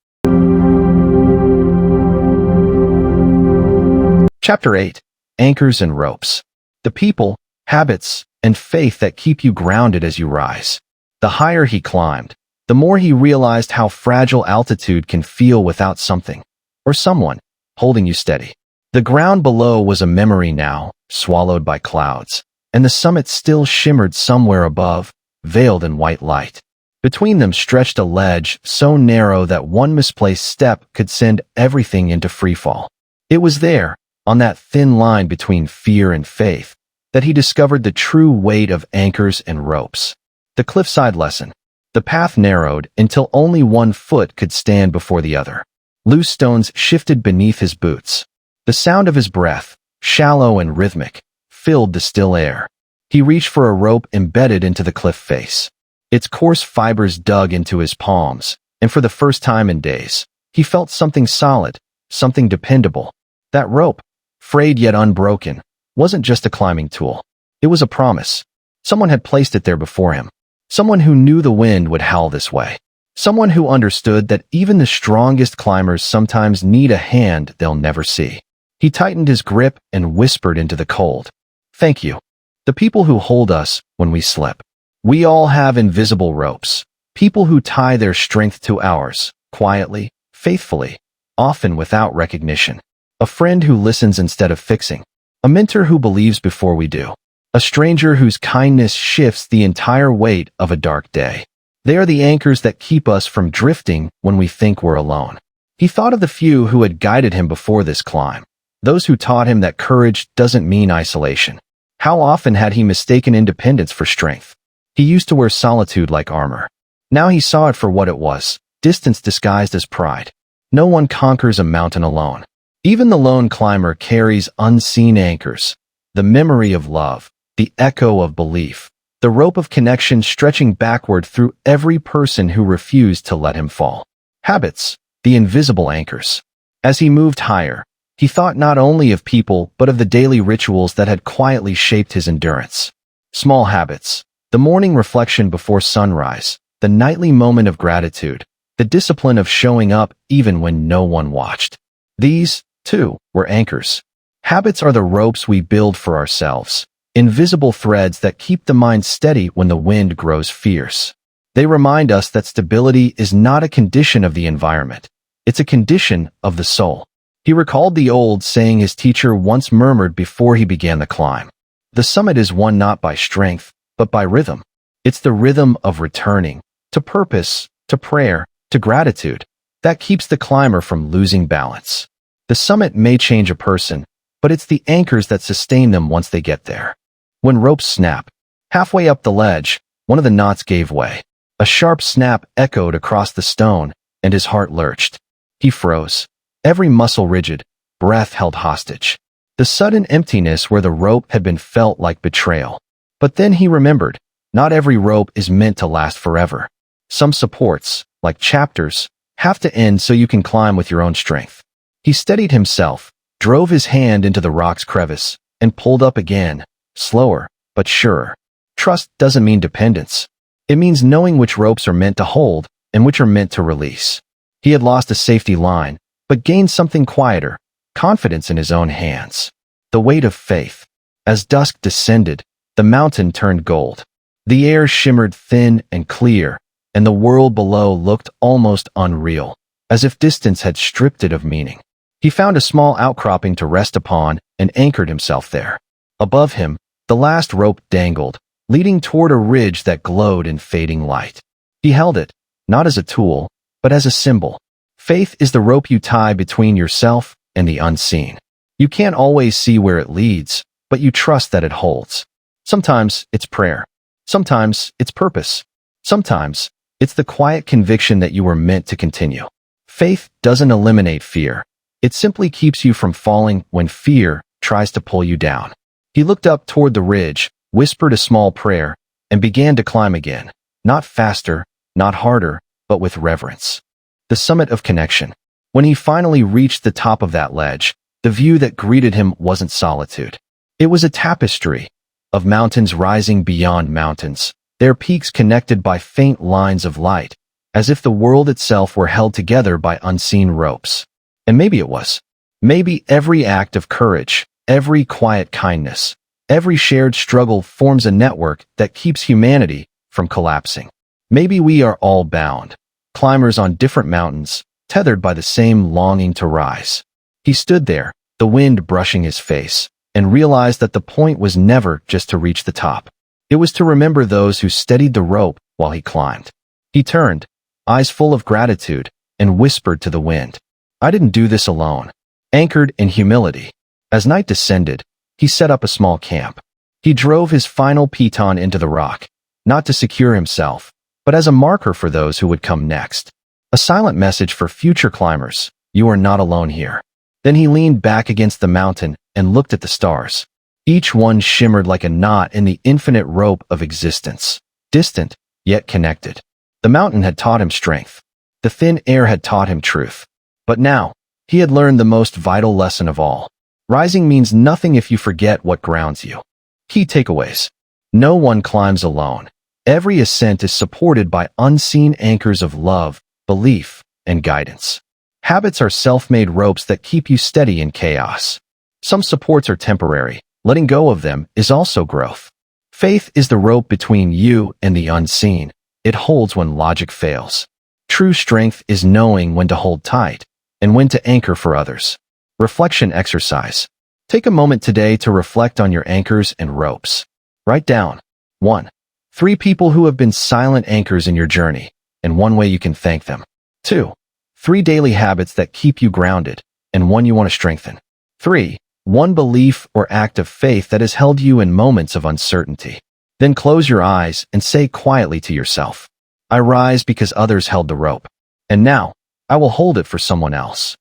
Chapter 8. Anchors and Ropes. The people, habits, and faith that keep you grounded as you rise. The higher he climbed, the the more he realized how fragile altitude can feel without something, or someone, holding you steady. The ground below was a memory now, swallowed by clouds, and the summit still shimmered somewhere above, veiled in white light. Between them stretched a ledge so narrow that one misplaced step could send everything into freefall. It was there, on that thin line between fear and faith, that he discovered the true weight of anchors and ropes. The cliffside lesson. The path narrowed until only one foot could stand before the other. Loose stones shifted beneath his boots. The sound of his breath, shallow and rhythmic, filled the still air. He reached for a rope embedded into the cliff face. Its coarse fibers dug into his palms, and for the first time in days, he felt something solid, something dependable. That rope, frayed yet unbroken, wasn't just a climbing tool. It was a promise. Someone had placed it there before him. Someone who knew the wind would howl this way. Someone who understood that even the strongest climbers sometimes need a hand they'll never see. He tightened his grip and whispered into the cold. Thank you. The people who hold us when we slip. We all have invisible ropes. People who tie their strength to ours, quietly, faithfully, often without recognition. A friend who listens instead of fixing. A mentor who believes before we do. A stranger whose kindness shifts the entire weight of a dark day. They are the anchors that keep us from drifting when we think we're alone. He thought of the few who had guided him before this climb. Those who taught him that courage doesn't mean isolation. How often had he mistaken independence for strength? He used to wear solitude like armor. Now he saw it for what it was, distance disguised as pride. No one conquers a mountain alone. Even the lone climber carries unseen anchors, the memory of love, the echo of belief, the rope of connection stretching backward through every person who refused to let him fall. Habits, the invisible anchors. As he moved higher, he thought not only of people but of the daily rituals that had quietly shaped his endurance. Small habits. The morning reflection before sunrise, the nightly moment of gratitude, the discipline of showing up even when no one watched. These, too, were anchors. Habits are the ropes we build for ourselves, invisible threads that keep the mind steady when the wind grows fierce. They remind us that stability is not a condition of the environment, it's a condition of the soul. He recalled the old saying his teacher once murmured before he began the climb. The summit is won not by strength, but by rhythm. It's the rhythm of returning, to purpose, to prayer, to gratitude, that keeps the climber from losing balance. The summit may change a person, but it's the anchors that sustain them once they get there. When ropes snap, halfway up the ledge, one of the knots gave way. A sharp snap echoed across the stone, and his heart lurched. He froze, every muscle rigid, breath held hostage. The sudden emptiness where the rope had been felt like betrayal. But then he remembered, not every rope is meant to last forever. Some supports, like chapters, have to end so you can climb with your own strength. He steadied himself, drove his hand into the rock's crevice, and pulled up again, slower, but surer. Trust doesn't mean dependence. It means knowing which ropes are meant to hold and which are meant to release. He had lost a safety line, but gained something quieter, confidence in his own hands. The weight of faith. As dusk descended, the mountain turned gold. The air shimmered thin and clear, and the world below looked almost unreal, as if distance had stripped it of meaning. He found a small outcropping to rest upon and anchored himself there. Above him, the last rope dangled, leading toward a ridge that glowed in fading light. He held it, not as a tool, but as a symbol. Faith is the rope you tie between yourself and the unseen. You can't always see where it leads, but you trust that it holds. Sometimes it's prayer. Sometimes it's purpose. Sometimes it's the quiet conviction that you were meant to continue. Faith doesn't eliminate fear. It simply keeps you from falling when fear tries to pull you down. He looked up toward the ridge, whispered a small prayer, and began to climb again. Not faster, not harder, but with reverence. The summit of connection. When he finally reached the top of that ledge, the view that greeted him wasn't solitude. It was a tapestry of mountains rising beyond mountains, their peaks connected by faint lines of light, as if the world itself were held together by unseen ropes. And maybe it was. Maybe every act of courage, every quiet kindness, every shared struggle forms a network that keeps humanity from collapsing. Maybe we are all bound, climbers on different mountains, tethered by the same longing to rise. He stood there, the wind brushing his face, and realized that the point was never just to reach the top. It was to remember those who steadied the rope while he climbed. He turned, eyes full of gratitude, and whispered to the wind, "I didn't do this alone." Anchored in humility. As night descended, he set up a small camp. He drove his final piton into the rock, not to secure himself, but as a marker for those who would come next. A silent message for future climbers: you are not alone here. Then he leaned back against the mountain and looked at the stars. Each one shimmered like a knot in the infinite rope of existence, distant, yet connected. The mountain had taught him strength. The thin air had taught him truth. But now, he had learned the most vital lesson of all. Rising means nothing if you forget what grounds you. Key takeaways. No one climbs alone. Every ascent is supported by unseen anchors of love, belief, and guidance. Habits are self-made ropes that keep you steady in chaos. Some supports are temporary. Letting go of them is also growth. Faith is the rope between you and the unseen. It holds when logic fails. True strength is knowing when to hold tight and when to anchor for others. Reflection exercise. Take a moment today to reflect on your anchors and ropes. Write down 1. 3 people who have been silent anchors in your journey, and one way you can thank them. 2. 3 daily habits that keep you grounded, and one you want to strengthen. 3. 1 belief or act of faith that has held you in moments of uncertainty. Then close your eyes and say quietly to yourself, "I rise because others held the rope. And now, I will hold it for someone else."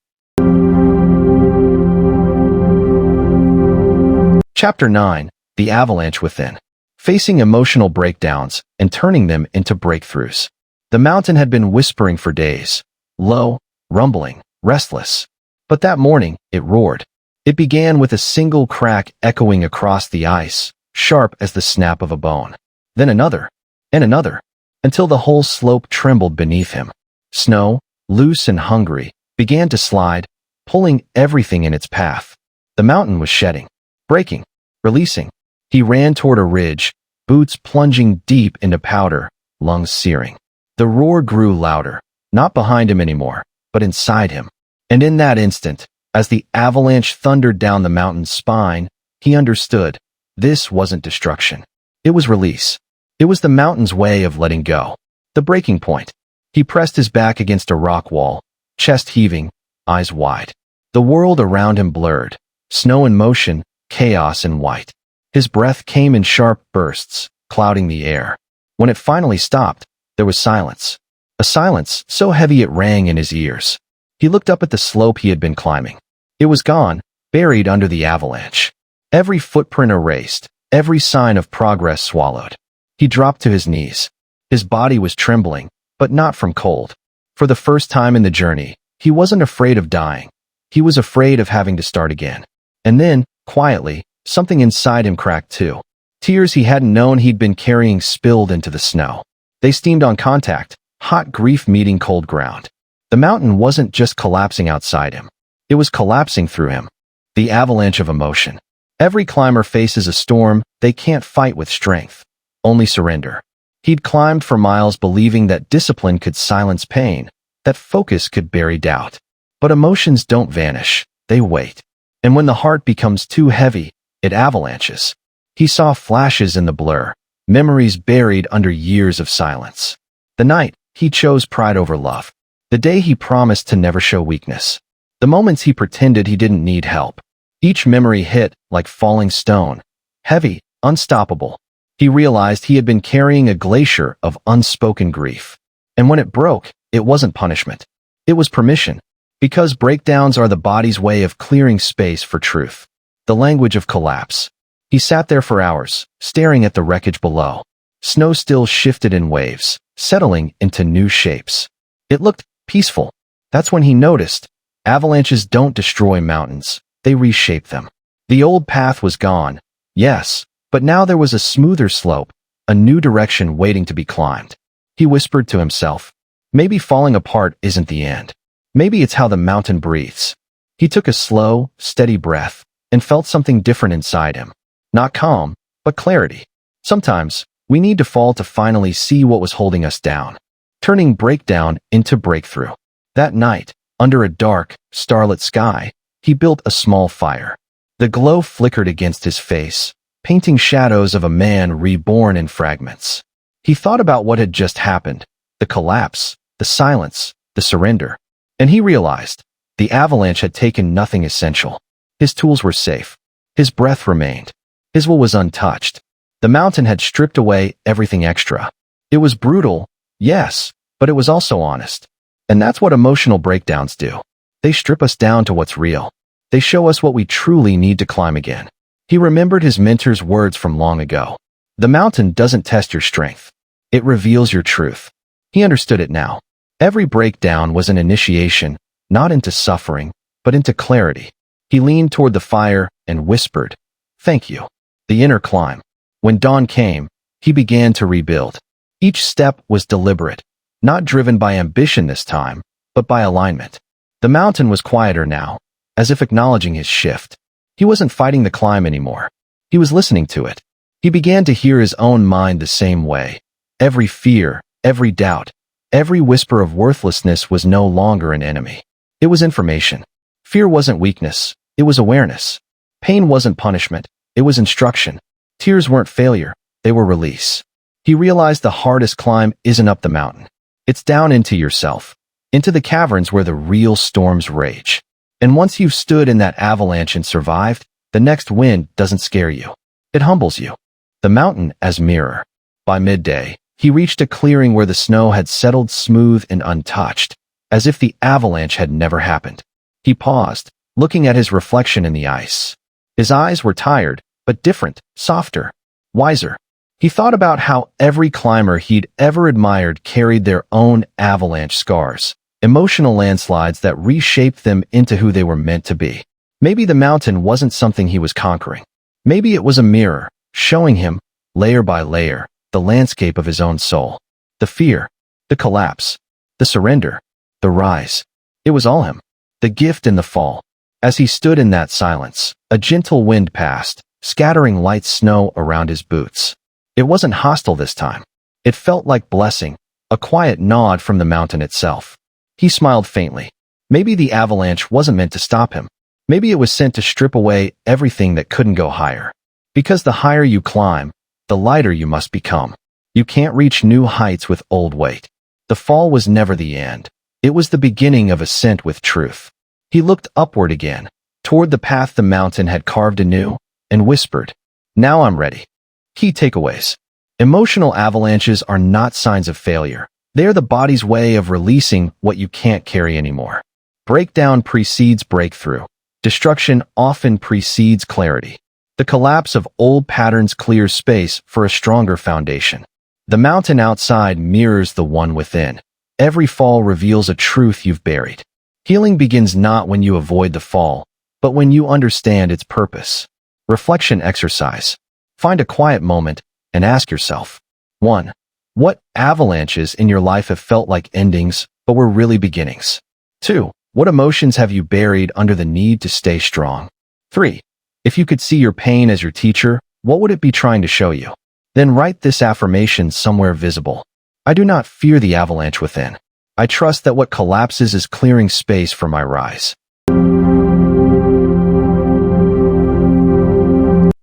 Chapter 9. The Avalanche Within. Facing emotional breakdowns and turning them into breakthroughs. The mountain had been whispering for days, low, rumbling, restless. But that morning, it roared. It began with a single crack echoing across the ice, sharp as the snap of a bone. Then another, and another, until the whole slope trembled beneath him. Snow, loose and hungry, began to slide, pulling everything in its path. The mountain was shedding, breaking, releasing. He ran toward a ridge, boots plunging deep into powder, lungs searing. The roar grew louder, not behind him anymore, but inside him. And in that instant, as the avalanche thundered down the mountain's spine, he understood. This wasn't destruction. It was release. It was the mountain's way of letting go. The breaking point. He pressed his back against a rock wall, chest heaving, eyes wide. The world around him blurred. Snow in motion, chaos in white. His breath came in sharp bursts, clouding the air. When it finally stopped, there was silence. A silence so heavy it rang in his ears. He looked up at the slope he had been climbing. It was gone, buried under the avalanche. Every footprint erased, every sign of progress swallowed. He dropped to his knees. His body was trembling, but not from cold. For the first time in the journey, he wasn't afraid of dying. He was afraid of having to start again. And then, quietly, something inside him cracked too. Tears he hadn't known he'd been carrying spilled into the snow. They steamed on contact, hot grief meeting cold ground. The mountain wasn't just collapsing outside him. It was collapsing through him. The avalanche of emotion. Every climber faces a storm they can't fight with strength, only surrender. He'd climbed for miles believing that discipline could silence pain, that focus could bury doubt. But emotions don't vanish, they wait. And when the heart becomes too heavy, it avalanches. He saw flashes in the blur, memories buried under years of silence. The night he chose pride over love. The day he promised to never show weakness. The moments he pretended he didn't need help. Each memory hit like falling stone, heavy, unstoppable. He realized he had been carrying a glacier of unspoken grief. And when it broke, it wasn't punishment. It was permission. Because breakdowns are the body's way of clearing space for truth. The language of collapse. He sat there for hours, staring at the wreckage below. Snow still shifted in waves, settling into new shapes. It looked peaceful. That's when he noticed. Avalanches don't destroy mountains, they reshape them. The old path was gone, yes, but now there was a smoother slope, a new direction waiting to be climbed. He whispered to himself, maybe falling apart isn't the end. Maybe it's how the mountain breathes. He took a slow, steady breath and felt something different inside him. Not calm, but clarity. Sometimes, We need to fall to finally see what was holding us down, turning breakdown into breakthrough. That night, under a dark, starlit sky, he built a small fire. The glow flickered against his face, painting shadows of a man reborn in fragments. He thought about what had just happened, the collapse, the silence, the surrender. And he realized the avalanche had taken nothing essential. His tools were safe. His breath remained. His will was untouched. The mountain had stripped away everything extra. It was brutal, yes, but it was also honest. And that's what emotional breakdowns do. They strip us down to what's real. They show us what we truly need to climb again. He remembered his mentor's words from long ago. The mountain doesn't test your strength. It reveals your truth. He understood it now. Every breakdown was an initiation, not into suffering, but into clarity. He leaned toward the fire and whispered, "Thank you." The inner climb. When dawn came, he began to rebuild. Each step was deliberate, not driven by ambition this time, but by alignment. The mountain was quieter now, as if acknowledging his shift. He wasn't fighting the climb anymore. He was listening to it. He began to hear his own mind the same way. Every fear, every doubt, every whisper of worthlessness was no longer an enemy. It was information. Fear wasn't weakness, it was awareness. Pain wasn't punishment, it was instruction. Tears weren't failure, they were release. He realized the hardest climb isn't up the mountain. It's down into yourself, into the caverns where the real storms rage. And once you've stood in that avalanche and survived, the next wind doesn't scare you. It humbles you. The mountain as mirror. By midday, he reached a clearing where the snow had settled smooth and untouched, as if the avalanche had never happened. He paused, looking at his reflection in the ice. His eyes were tired, but different, softer, wiser. He thought about how every climber he'd ever admired carried their own avalanche scars, emotional landslides that reshaped them into who they were meant to be. Maybe the mountain wasn't something he was conquering. Maybe it was a mirror, showing him, layer by layer, the landscape of his own soul. The fear, the collapse, the surrender, the rise. It was all him. The gift and the fall. As he stood in that silence, a gentle wind passed, scattering light snow around his boots. It wasn't hostile this time. It felt like blessing, a quiet nod from the mountain itself. He smiled faintly. Maybe the avalanche wasn't meant to stop him. Maybe it was sent to strip away everything that couldn't go higher. Because the higher you climb, the lighter you must become. You can't reach new heights with old weight. The fall was never the end. It was the beginning of ascent with truth. He looked upward again, toward the path the mountain had carved anew, and whispered, "Now I'm ready." Key takeaways. Emotional avalanches are not signs of failure. They are the body's way of releasing what you can't carry anymore. Breakdown precedes breakthrough. Destruction often precedes clarity. The collapse of old patterns clears space for a stronger foundation. The mountain outside mirrors the one within. Every fall reveals a truth you've buried. Healing begins not when you avoid the fall, but when you understand its purpose. Reflection exercise. Find a quiet moment and ask yourself, 1. What avalanches in your life have felt like endings, but were really beginnings? 2. What emotions have you buried under the need to stay strong? 3. If you could see your pain as your teacher, what would it be trying to show you? Then write this affirmation somewhere visible. I do not fear the avalanche within. I trust that what collapses is clearing space for my rise.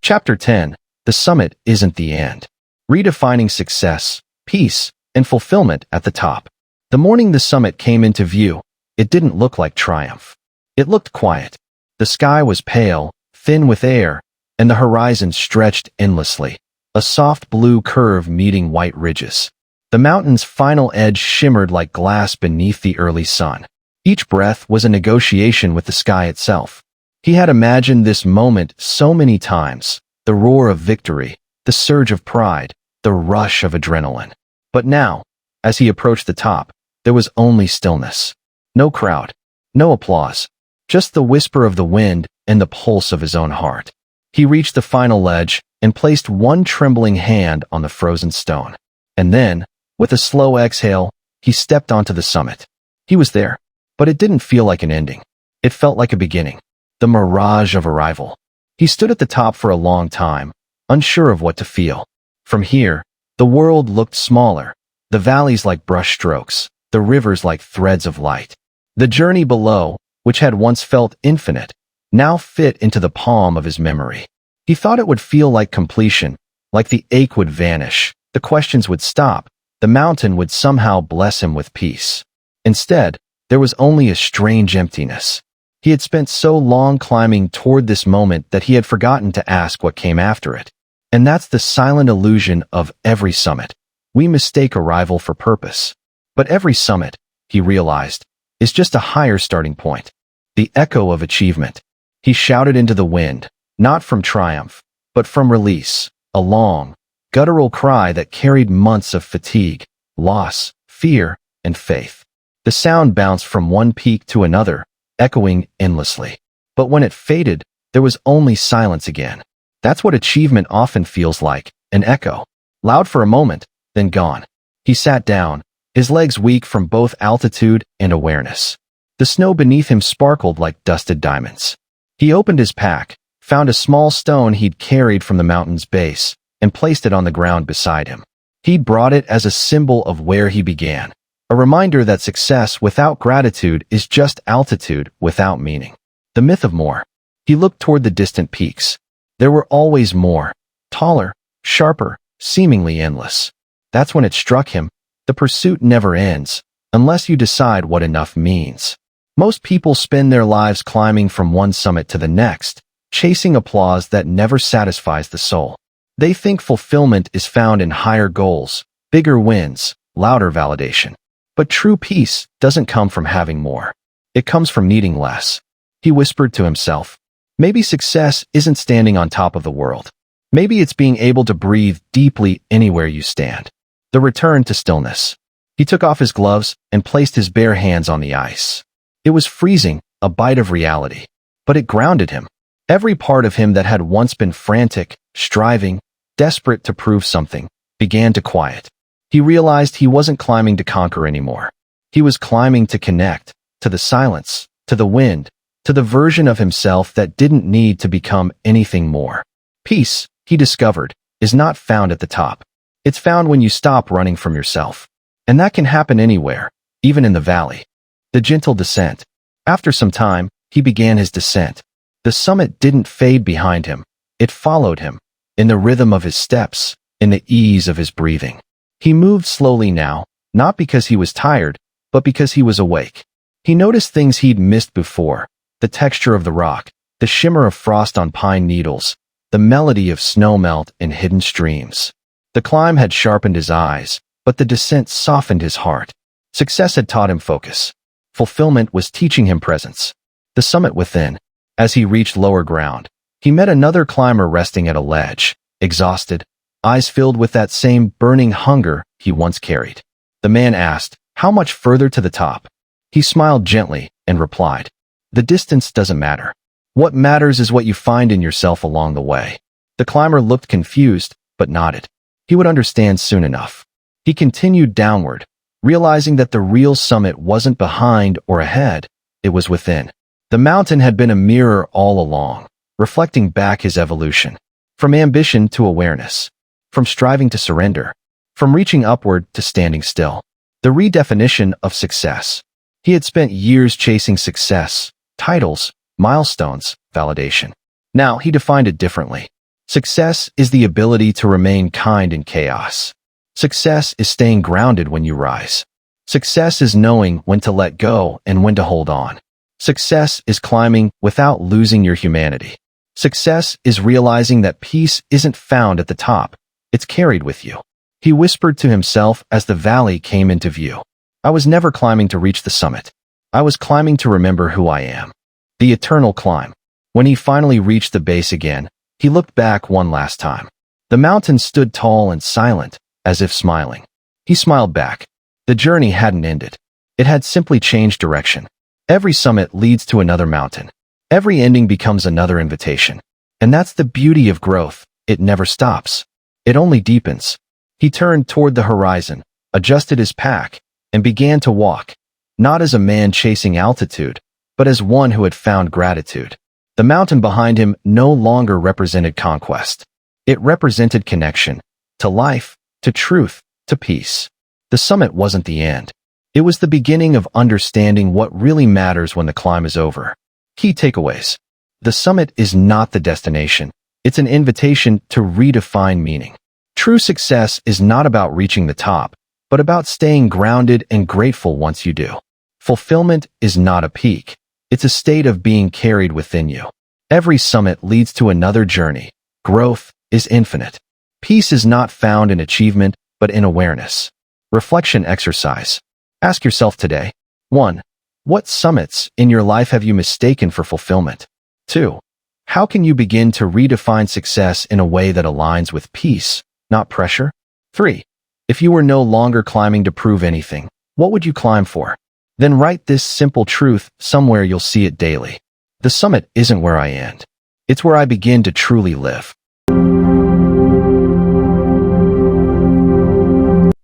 Chapter 10. The summit isn't the end. Redefining success, peace, and fulfillment at the top. The morning the summit came into view, it didn't look like triumph. It looked quiet. The sky was pale, thin with air, and the horizon stretched endlessly, a soft blue curve meeting white ridges. The mountain's final edge shimmered like glass beneath the early sun. Each breath was a negotiation with the sky itself. He had imagined this moment so many times, the roar of victory, the surge of pride, the rush of adrenaline. But now, as he approached the top, there was only stillness. No crowd, no applause, just the whisper of the wind and the pulse of his own heart. He reached the final ledge and placed one trembling hand on the frozen stone. And then, with a slow exhale, he stepped onto the summit. He was there, but it didn't feel like an ending. It felt like a beginning, the mirage of arrival. He stood at the top for a long time, unsure of what to feel. From here, The world looked smaller, the valleys like brush strokes, the rivers like threads of light. The journey below, which had once felt infinite, now fit into the palm of his memory. He thought it would feel like completion, like the ache would vanish, the questions would stop, the mountain would somehow bless him with peace. Instead, there was only a strange emptiness. He had spent so long climbing toward this moment that he had forgotten to ask what came after it. And that's the silent illusion of every summit. We mistake arrival for purpose. But every summit, he realized, is just a higher starting point. The echo of achievement. He shouted into the wind, not from triumph, but from release, a long, guttural cry that carried months of fatigue, loss, fear, and faith. The sound bounced from one peak to another, echoing endlessly. But when it faded, there was only silence again. That's what achievement often feels like, an echo. Loud for a moment, then gone. He sat down, his legs weak from both altitude and awareness. The snow beneath him sparkled like dusted diamonds. He opened his pack, found a small stone he'd carried from the mountain's base, and placed it on the ground beside him. He'd brought it as a symbol of where he began, a reminder that success without gratitude is just altitude without meaning. The myth of more. He looked toward the distant peaks. There were always more, taller, sharper, seemingly endless. That's when it struck him. The pursuit never ends, unless you decide what enough means. Most people spend their lives climbing from one summit to the next, chasing applause that never satisfies the soul. They think fulfillment is found in higher goals, bigger wins, louder validation. But true peace doesn't come from having more. It comes from needing less. He whispered to himself, maybe success isn't standing on top of the world. Maybe it's being able to breathe deeply anywhere you stand. The return to stillness. He took off his gloves and placed his bare hands on the ice. It was freezing, a bite of reality. But it grounded him. Every part of him that had once been frantic, striving, desperate to prove something, began to quiet. He realized he wasn't climbing to conquer anymore. He was climbing to connect, to the silence, to the wind, to the version of himself that didn't need to become anything more. Peace, he discovered, is not found at the top. It's found when you stop running from yourself. And that can happen anywhere, even in the valley. The gentle descent. After some time, he began his descent. The summit didn't fade behind him. It followed him, in the rhythm of his steps, in the ease of his breathing. He moved slowly now, not because he was tired, but because he was awake. He noticed things he'd missed before, the texture of the rock, the shimmer of frost on pine needles, the melody of snowmelt in hidden streams. The climb had sharpened his eyes, but the descent softened his heart. Success had taught him focus. Fulfillment was teaching him presence. The summit within. As he reached lower ground, he met another climber resting at a ledge, exhausted, eyes filled with that same burning hunger he once carried. The man asked, "How much further to the top?" He smiled gently and replied, "The distance doesn't matter. What matters is what you find in yourself along the way." The climber looked confused, but nodded. He would understand soon enough. He continued downward, realizing that the real summit wasn't behind or ahead, it was within. The mountain had been a mirror all along, reflecting back his evolution. From ambition to awareness. From striving to surrender. From reaching upward to standing still. The redefinition of success. He had spent years chasing success, titles, milestones, validation. Now he defined it differently. Success is the ability to remain kind in chaos. Success is staying grounded when you rise. Success is knowing when to let go and when to hold on. Success is climbing without losing your humanity. Success is realizing that peace isn't found at the top, it's carried with you. He whispered to himself as the valley came into view. I was never climbing to reach the summit. I was climbing to remember who I am. The eternal climb. When he finally reached the base again, he looked back one last time. The mountain stood tall and silent, as if smiling. He smiled back. The journey hadn't ended. It had simply changed direction. Every summit leads to another mountain. Every ending becomes another invitation. And that's the beauty of growth. It never stops. It only deepens. He turned toward the horizon, adjusted his pack, and began to walk, not as a man chasing altitude, but as one who had found gratitude. The mountain behind him no longer represented conquest. It represented connection, to life, to truth, to peace. The summit wasn't the end. It was the beginning of understanding what really matters when the climb is over. Key takeaways. The summit is not the destination. It's an invitation to redefine meaning. True success is not about reaching the top, but about staying grounded and grateful once you do. Fulfillment is not a peak. It's a state of being carried within you. Every summit leads to another journey. Growth is infinite. Peace is not found in achievement, but in awareness. Reflection exercise. Ask yourself today. 1. What summits in your life have you mistaken for fulfillment? 2. How can you begin to redefine success in a way that aligns with peace, not pressure? 3. If you were no longer climbing to prove anything, what would you climb for? Then write this simple truth somewhere you'll see it daily. The summit isn't where I end. It's where I begin to truly live.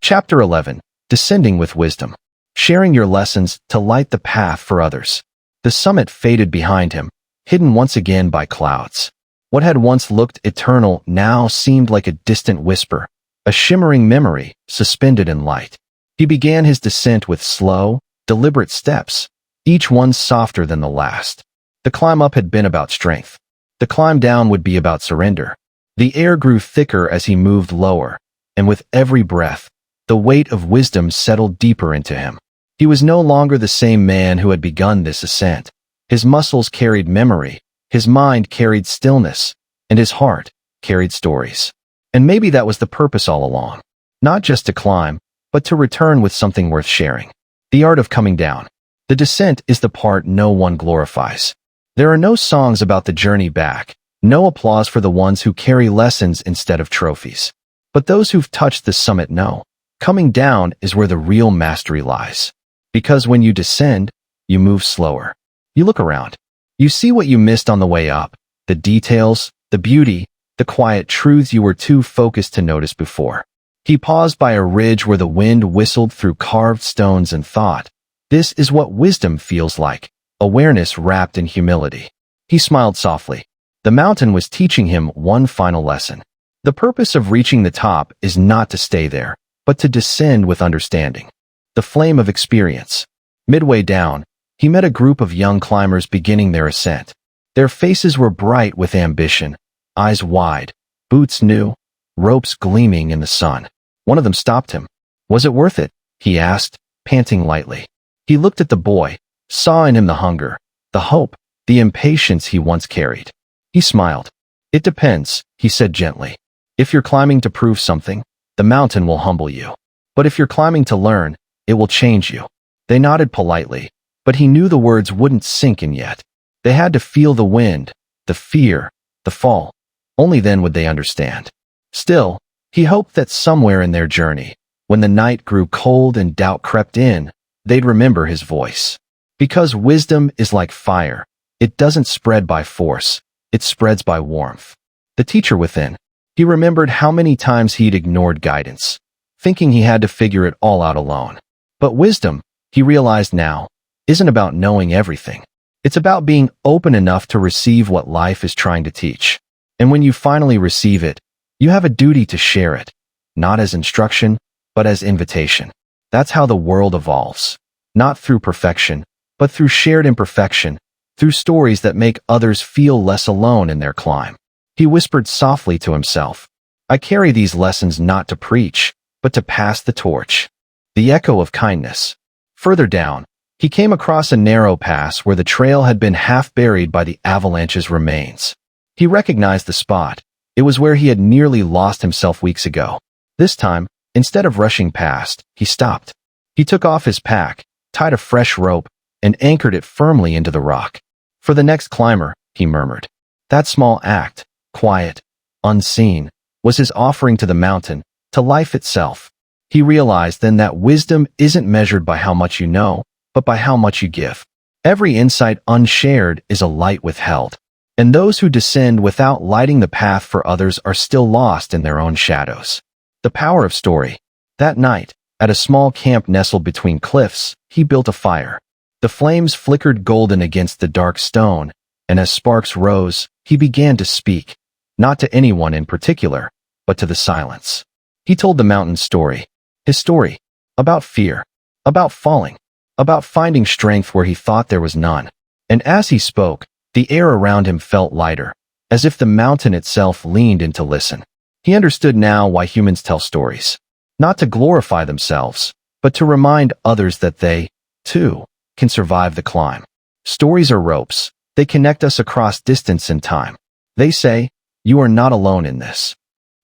Chapter 11. Descending with Wisdom. Sharing your lessons to light the path for others. The summit faded behind him, hidden once again by clouds. What had once looked eternal now seemed like a distant whisper, a shimmering memory suspended in light. He began his descent with slow, deliberate steps, each one softer than the last. The climb up had been about strength. The climb down would be about surrender. The air grew thicker as he moved lower, and with every breath, the weight of wisdom settled deeper into him. He was no longer the same man who had begun this ascent. His muscles carried memory, his mind carried stillness, and his heart carried stories. And maybe that was the purpose all along. Not just to climb, but to return with something worth sharing. The art of coming down. The descent is the part no one glorifies. There are no songs about the journey back, no applause for the ones who carry lessons instead of trophies. But those who've touched the summit know, coming down is where the real mastery lies. Because when you descend, you move slower. You look around. You see what you missed on the way up, the details, the beauty, the quiet truths you were too focused to notice before. He paused by a ridge where the wind whistled through carved stones and thought, this is what wisdom feels like, awareness wrapped in humility. He smiled softly. The mountain was teaching him one final lesson. The purpose of reaching the top is not to stay there, but to descend with understanding. The flame of experience. Midway down, he met a group of young climbers beginning their ascent. Their faces were bright with ambition, eyes wide, boots new, ropes gleaming in the sun. One of them stopped him. Was it worth it? He asked, panting lightly. He looked at the boy, saw in him the hunger, the hope, the impatience he once carried. He smiled. It depends, he said gently. If you're climbing to prove something, the mountain will humble you. But if you're climbing to learn, it will change you. They nodded politely, but he knew the words wouldn't sink in yet. They had to feel the wind, the fear, the fall. Only then would they understand. Still, he hoped that somewhere in their journey, when the night grew cold and doubt crept in, they'd remember his voice. Because wisdom is like fire. It doesn't spread by force. It spreads by warmth. The teacher within. He remembered how many times he'd ignored guidance, thinking he had to figure it all out alone. But wisdom, he realized now, isn't about knowing everything. It's about being open enough to receive what life is trying to teach. And when you finally receive it, you have a duty to share it, not as instruction, but as invitation. That's how the world evolves. Not through perfection, but through shared imperfection, through stories that make others feel less alone in their climb. He whispered softly to himself, I carry these lessons not to preach, but to pass the torch. The echo of kindness. Further down, he came across a narrow pass where the trail had been half buried by the avalanche's remains. He recognized the spot. It was where he had nearly lost himself weeks ago. This time, instead of rushing past, he stopped. He took off his pack, tied a fresh rope, and anchored it firmly into the rock. For the next climber, he murmured. That small act, quiet, unseen, was his offering to the mountain, to life itself. He realized then that wisdom isn't measured by how much you know, but by how much you give. Every insight unshared is a light withheld. And those who descend without lighting the path for others are still lost in their own shadows. The power of story. That night, at a small camp nestled between cliffs, he built a fire. The flames flickered golden against the dark stone, and as sparks rose, he began to speak, not to anyone in particular, but to the silence. He told the mountain's story. His story. About fear. About falling. About finding strength where he thought there was none. And as he spoke, the air around him felt lighter, as if the mountain itself leaned in to listen. He understood now why humans tell stories. Not to glorify themselves, but to remind others that they, too, can survive the climb. Stories are ropes. They connect us across distance and time. They say, you are not alone in this.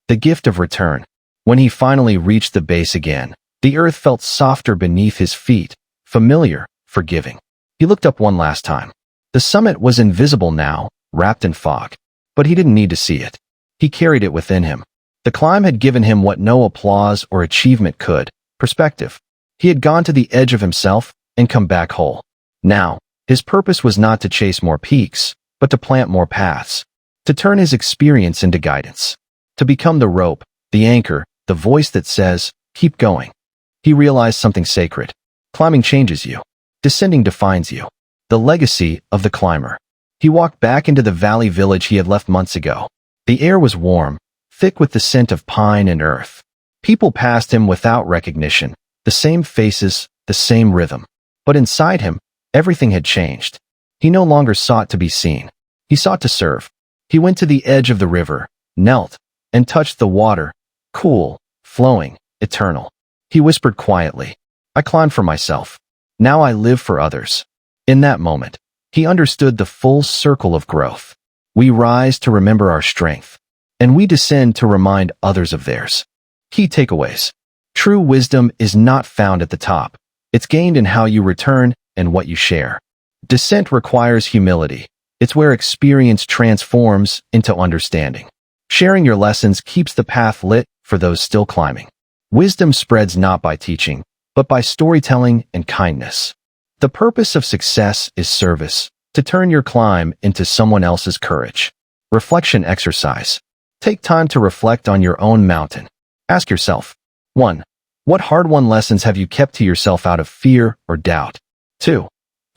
The gift of return. When he finally reached the base again, the earth felt softer beneath his feet, familiar, forgiving. He looked up one last time. The summit was invisible now, wrapped in fog. But he didn't need to see it. He carried it within him. The climb had given him what no applause or achievement could, perspective. He had gone to the edge of himself and come back whole. Now, his purpose was not to chase more peaks, but to plant more paths. To turn his experience into guidance. To become the rope, the anchor, the voice that says, keep going. He realized something sacred. Climbing changes you. Descending defines you. The legacy of the climber. He walked back into the valley village he had left months ago. The air was warm, thick with the scent of pine and earth. People passed him without recognition, the same faces, the same rhythm. But inside him, everything had changed. He no longer sought to be seen. He sought to serve. He went to the edge of the river, knelt, and touched the water, cool, flowing, eternal. He whispered quietly, I climbed for myself. Now I live for others. In that moment, he understood the full circle of growth. We rise to remember our strength, and we descend to remind others of theirs. Key takeaways. True wisdom is not found at the top. It's gained in how you return and what you share. Descent requires humility. It's where experience transforms into understanding. Sharing your lessons keeps the path lit for those still climbing. Wisdom spreads not by teaching, but by storytelling and kindness. The purpose of success is service, to turn your climb into someone else's courage. Reflection exercise. Take time to reflect on your own mountain. Ask yourself, 1. What hard-won lessons have you kept to yourself out of fear or doubt? 2.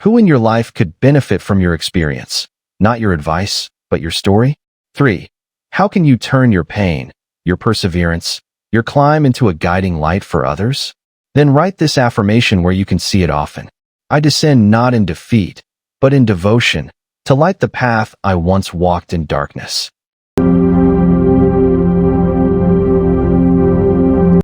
Who in your life could benefit from your experience? Not your advice, but your story? 3. How can you turn your pain, your perseverance, your climb into a guiding light for others? Then write this affirmation where you can see it often. I descend not in defeat, but in devotion, to light the path I once walked in darkness.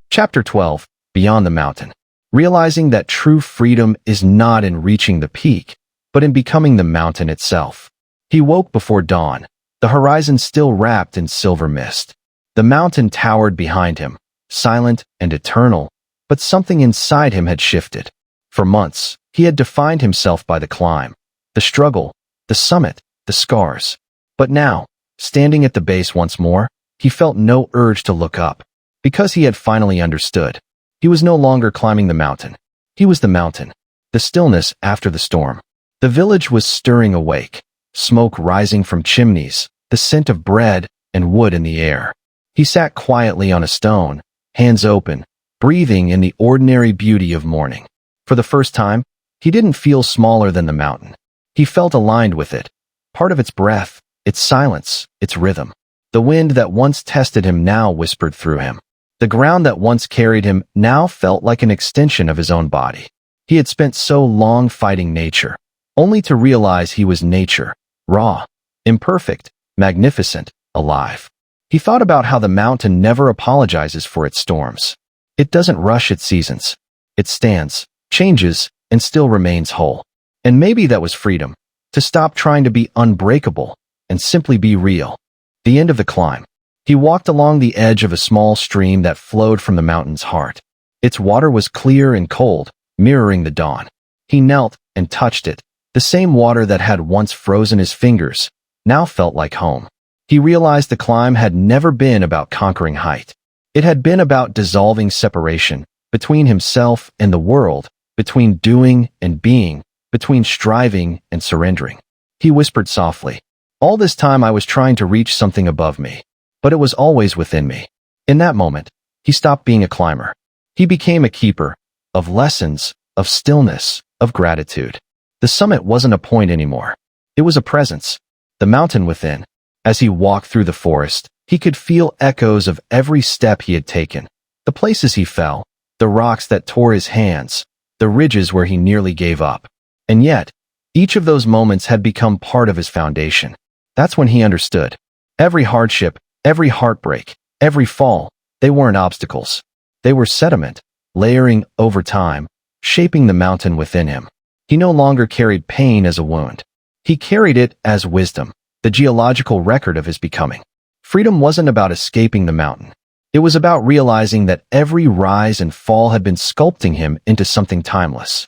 Chapter 12. Beyond the Mountain. Realizing that true freedom is not in reaching the peak, but in becoming the mountain itself. He woke before dawn, the horizon still wrapped in silver mist. The mountain towered behind him, silent and eternal, but something inside him had shifted. For months, he had defined himself by the climb, the struggle, the summit, the scars. But now, standing at the base once more, he felt no urge to look up, because he had finally understood. He was no longer climbing the mountain. He was the mountain, the stillness after the storm. The village was stirring awake, smoke rising from chimneys, the scent of bread and wood in the air. He sat quietly on a stone, hands open, breathing in the ordinary beauty of morning. For the first time, he didn't feel smaller than the mountain. He felt aligned with it, part of its breath, its silence, its rhythm. The wind that once tested him now whispered through him. The ground that once carried him now felt like an extension of his own body. He had spent so long fighting nature, only to realize he was nature, raw, imperfect, magnificent, alive. He thought about how the mountain never apologizes for its storms. It doesn't rush its seasons. It stands, changes, and still remains whole. And maybe that was freedom, to stop trying to be unbreakable and simply be real. The end of the climb. He walked along the edge of a small stream that flowed from the mountain's heart. Its water was clear and cold, mirroring the dawn. He knelt and touched it. The same water that had once frozen his fingers now felt like home. He realized the climb had never been about conquering height. It had been about dissolving separation between himself and the world, between doing and being, between striving and surrendering. He whispered softly, all this time I was trying to reach something above me, but it was always within me. In that moment, he stopped being a climber. He became a keeper of lessons, of stillness, of gratitude. The summit wasn't a point anymore. It was a presence, the mountain within. As he walked through the forest, he could feel echoes of every step he had taken, The places he fell, the rocks that tore his hands, the ridges where he nearly gave up. And yet, each of those moments had become part of his foundation. That's when he understood. Every hardship, every heartbreak, every fall, they weren't obstacles. They were sediment, layering over time, shaping the mountain within him. He no longer carried pain as a wound. He carried it as wisdom, the geological record of his becoming. Freedom wasn't about escaping the mountain. It was about realizing that every rise and fall had been sculpting him into something timeless.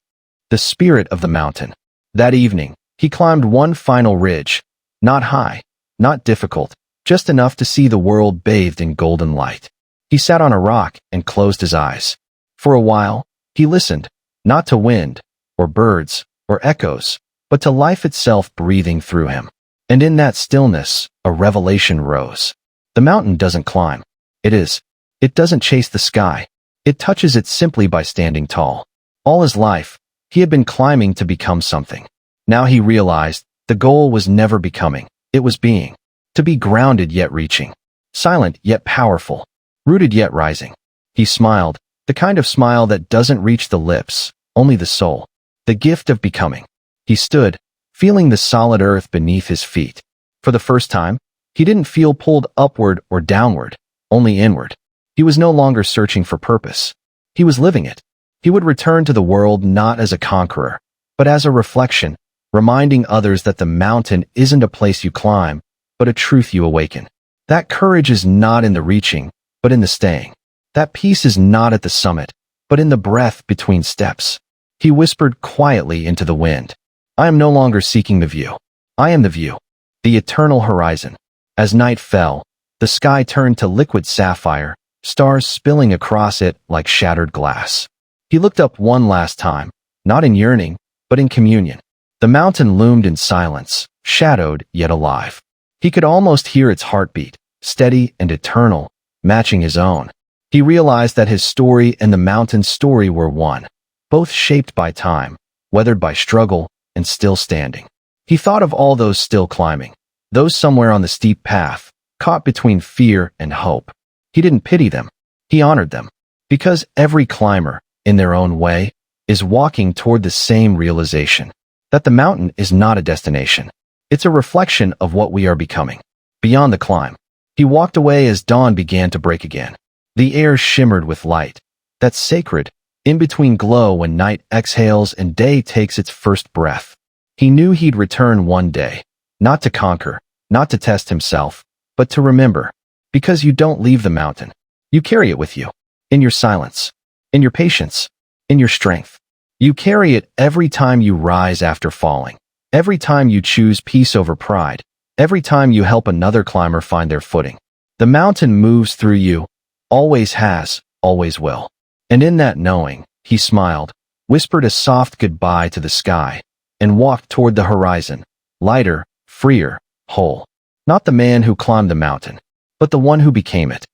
The spirit of the mountain. That evening, he climbed one final ridge, not high, not difficult, just enough to see the world bathed in golden light. He sat on a rock and closed his eyes. For a while, he listened, not to wind, or birds, or echoes, but to life itself breathing through him. And in that stillness, a revelation rose. The mountain doesn't climb. It doesn't chase the sky. It touches it simply by standing tall. All his life, he had been climbing to become something. Now he realized the goal was never becoming, it was being. To be grounded yet reaching. Silent yet powerful. Rooted yet rising. He smiled, the kind of smile that doesn't reach the lips, only the soul. The gift of becoming. He stood, feeling the solid earth beneath his feet. For the first time, he didn't feel pulled upward or downward, only inward. He was no longer searching for purpose. He was living it. He would return to the world not as a conqueror, but as a reflection, reminding others that the mountain isn't a place you climb, but a truth you awaken. That courage is not in the reaching, but in the staying. That peace is not at the summit, but in the breath between steps. He whispered quietly into the wind. I am no longer seeking the view. I am the view. The eternal horizon. As night fell, the sky turned to liquid sapphire, stars spilling across it like shattered glass. He looked up one last time, not in yearning, but in communion. The mountain loomed in silence, shadowed yet alive. He could almost hear its heartbeat, steady and eternal, matching his own. He realized that his story and the mountain's story were one, both shaped by time, weathered by struggle, and still standing. He thought of all those still climbing, those somewhere on the steep path, caught between fear and hope. He didn't pity them. He honored them. Because every climber, in their own way, is walking toward the same realization, that the mountain is not a destination. It's a reflection of what we are becoming. Beyond the climb, he walked away as dawn began to break again. The air shimmered with light, that sacred, in-between glow when night exhales and day takes its first breath. He knew he'd return one day, not to conquer, not to test himself, but to remember. Because you don't leave the mountain. You carry it with you. In your silence. In your patience. In your strength. You carry it every time you rise after falling. Every time you choose peace over pride. Every time you help another climber find their footing. The mountain moves through you. Always has, always will. And in that knowing, he smiled, whispered a soft goodbye to the sky, and walked toward the horizon, lighter, freer, whole. Not the man who climbed the mountain, but the one who became it.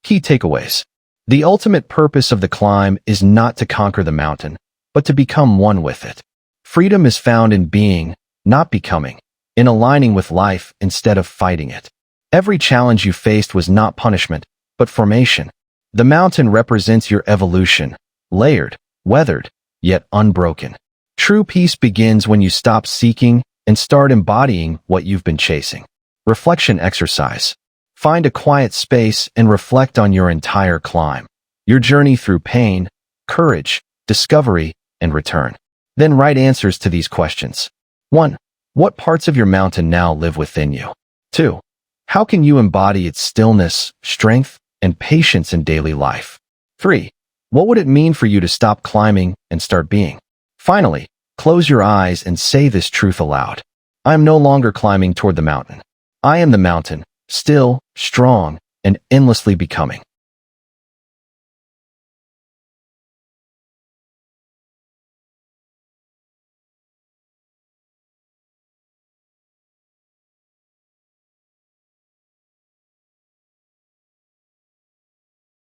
Key takeaways. The ultimate purpose of the climb is not to conquer the mountain, but to become one with it. Freedom is found in being, not becoming, in aligning with life instead of fighting it. Every challenge you faced was not punishment, but formation. The mountain represents your evolution, layered, weathered, yet unbroken. True peace begins when you stop seeking and start embodying what you've been chasing. Reflection exercise. Find a quiet space and reflect on your entire climb, your journey through pain, courage, discovery, and return. Then write answers to these questions. 1. What parts of your mountain now live within you? 2. How can you embody its stillness, strength, and patience in daily life? 3. What would it mean for you to stop climbing and start being? Finally, close your eyes and say this truth aloud. I am no longer climbing toward the mountain. I am the mountain, still, strong, and endlessly becoming.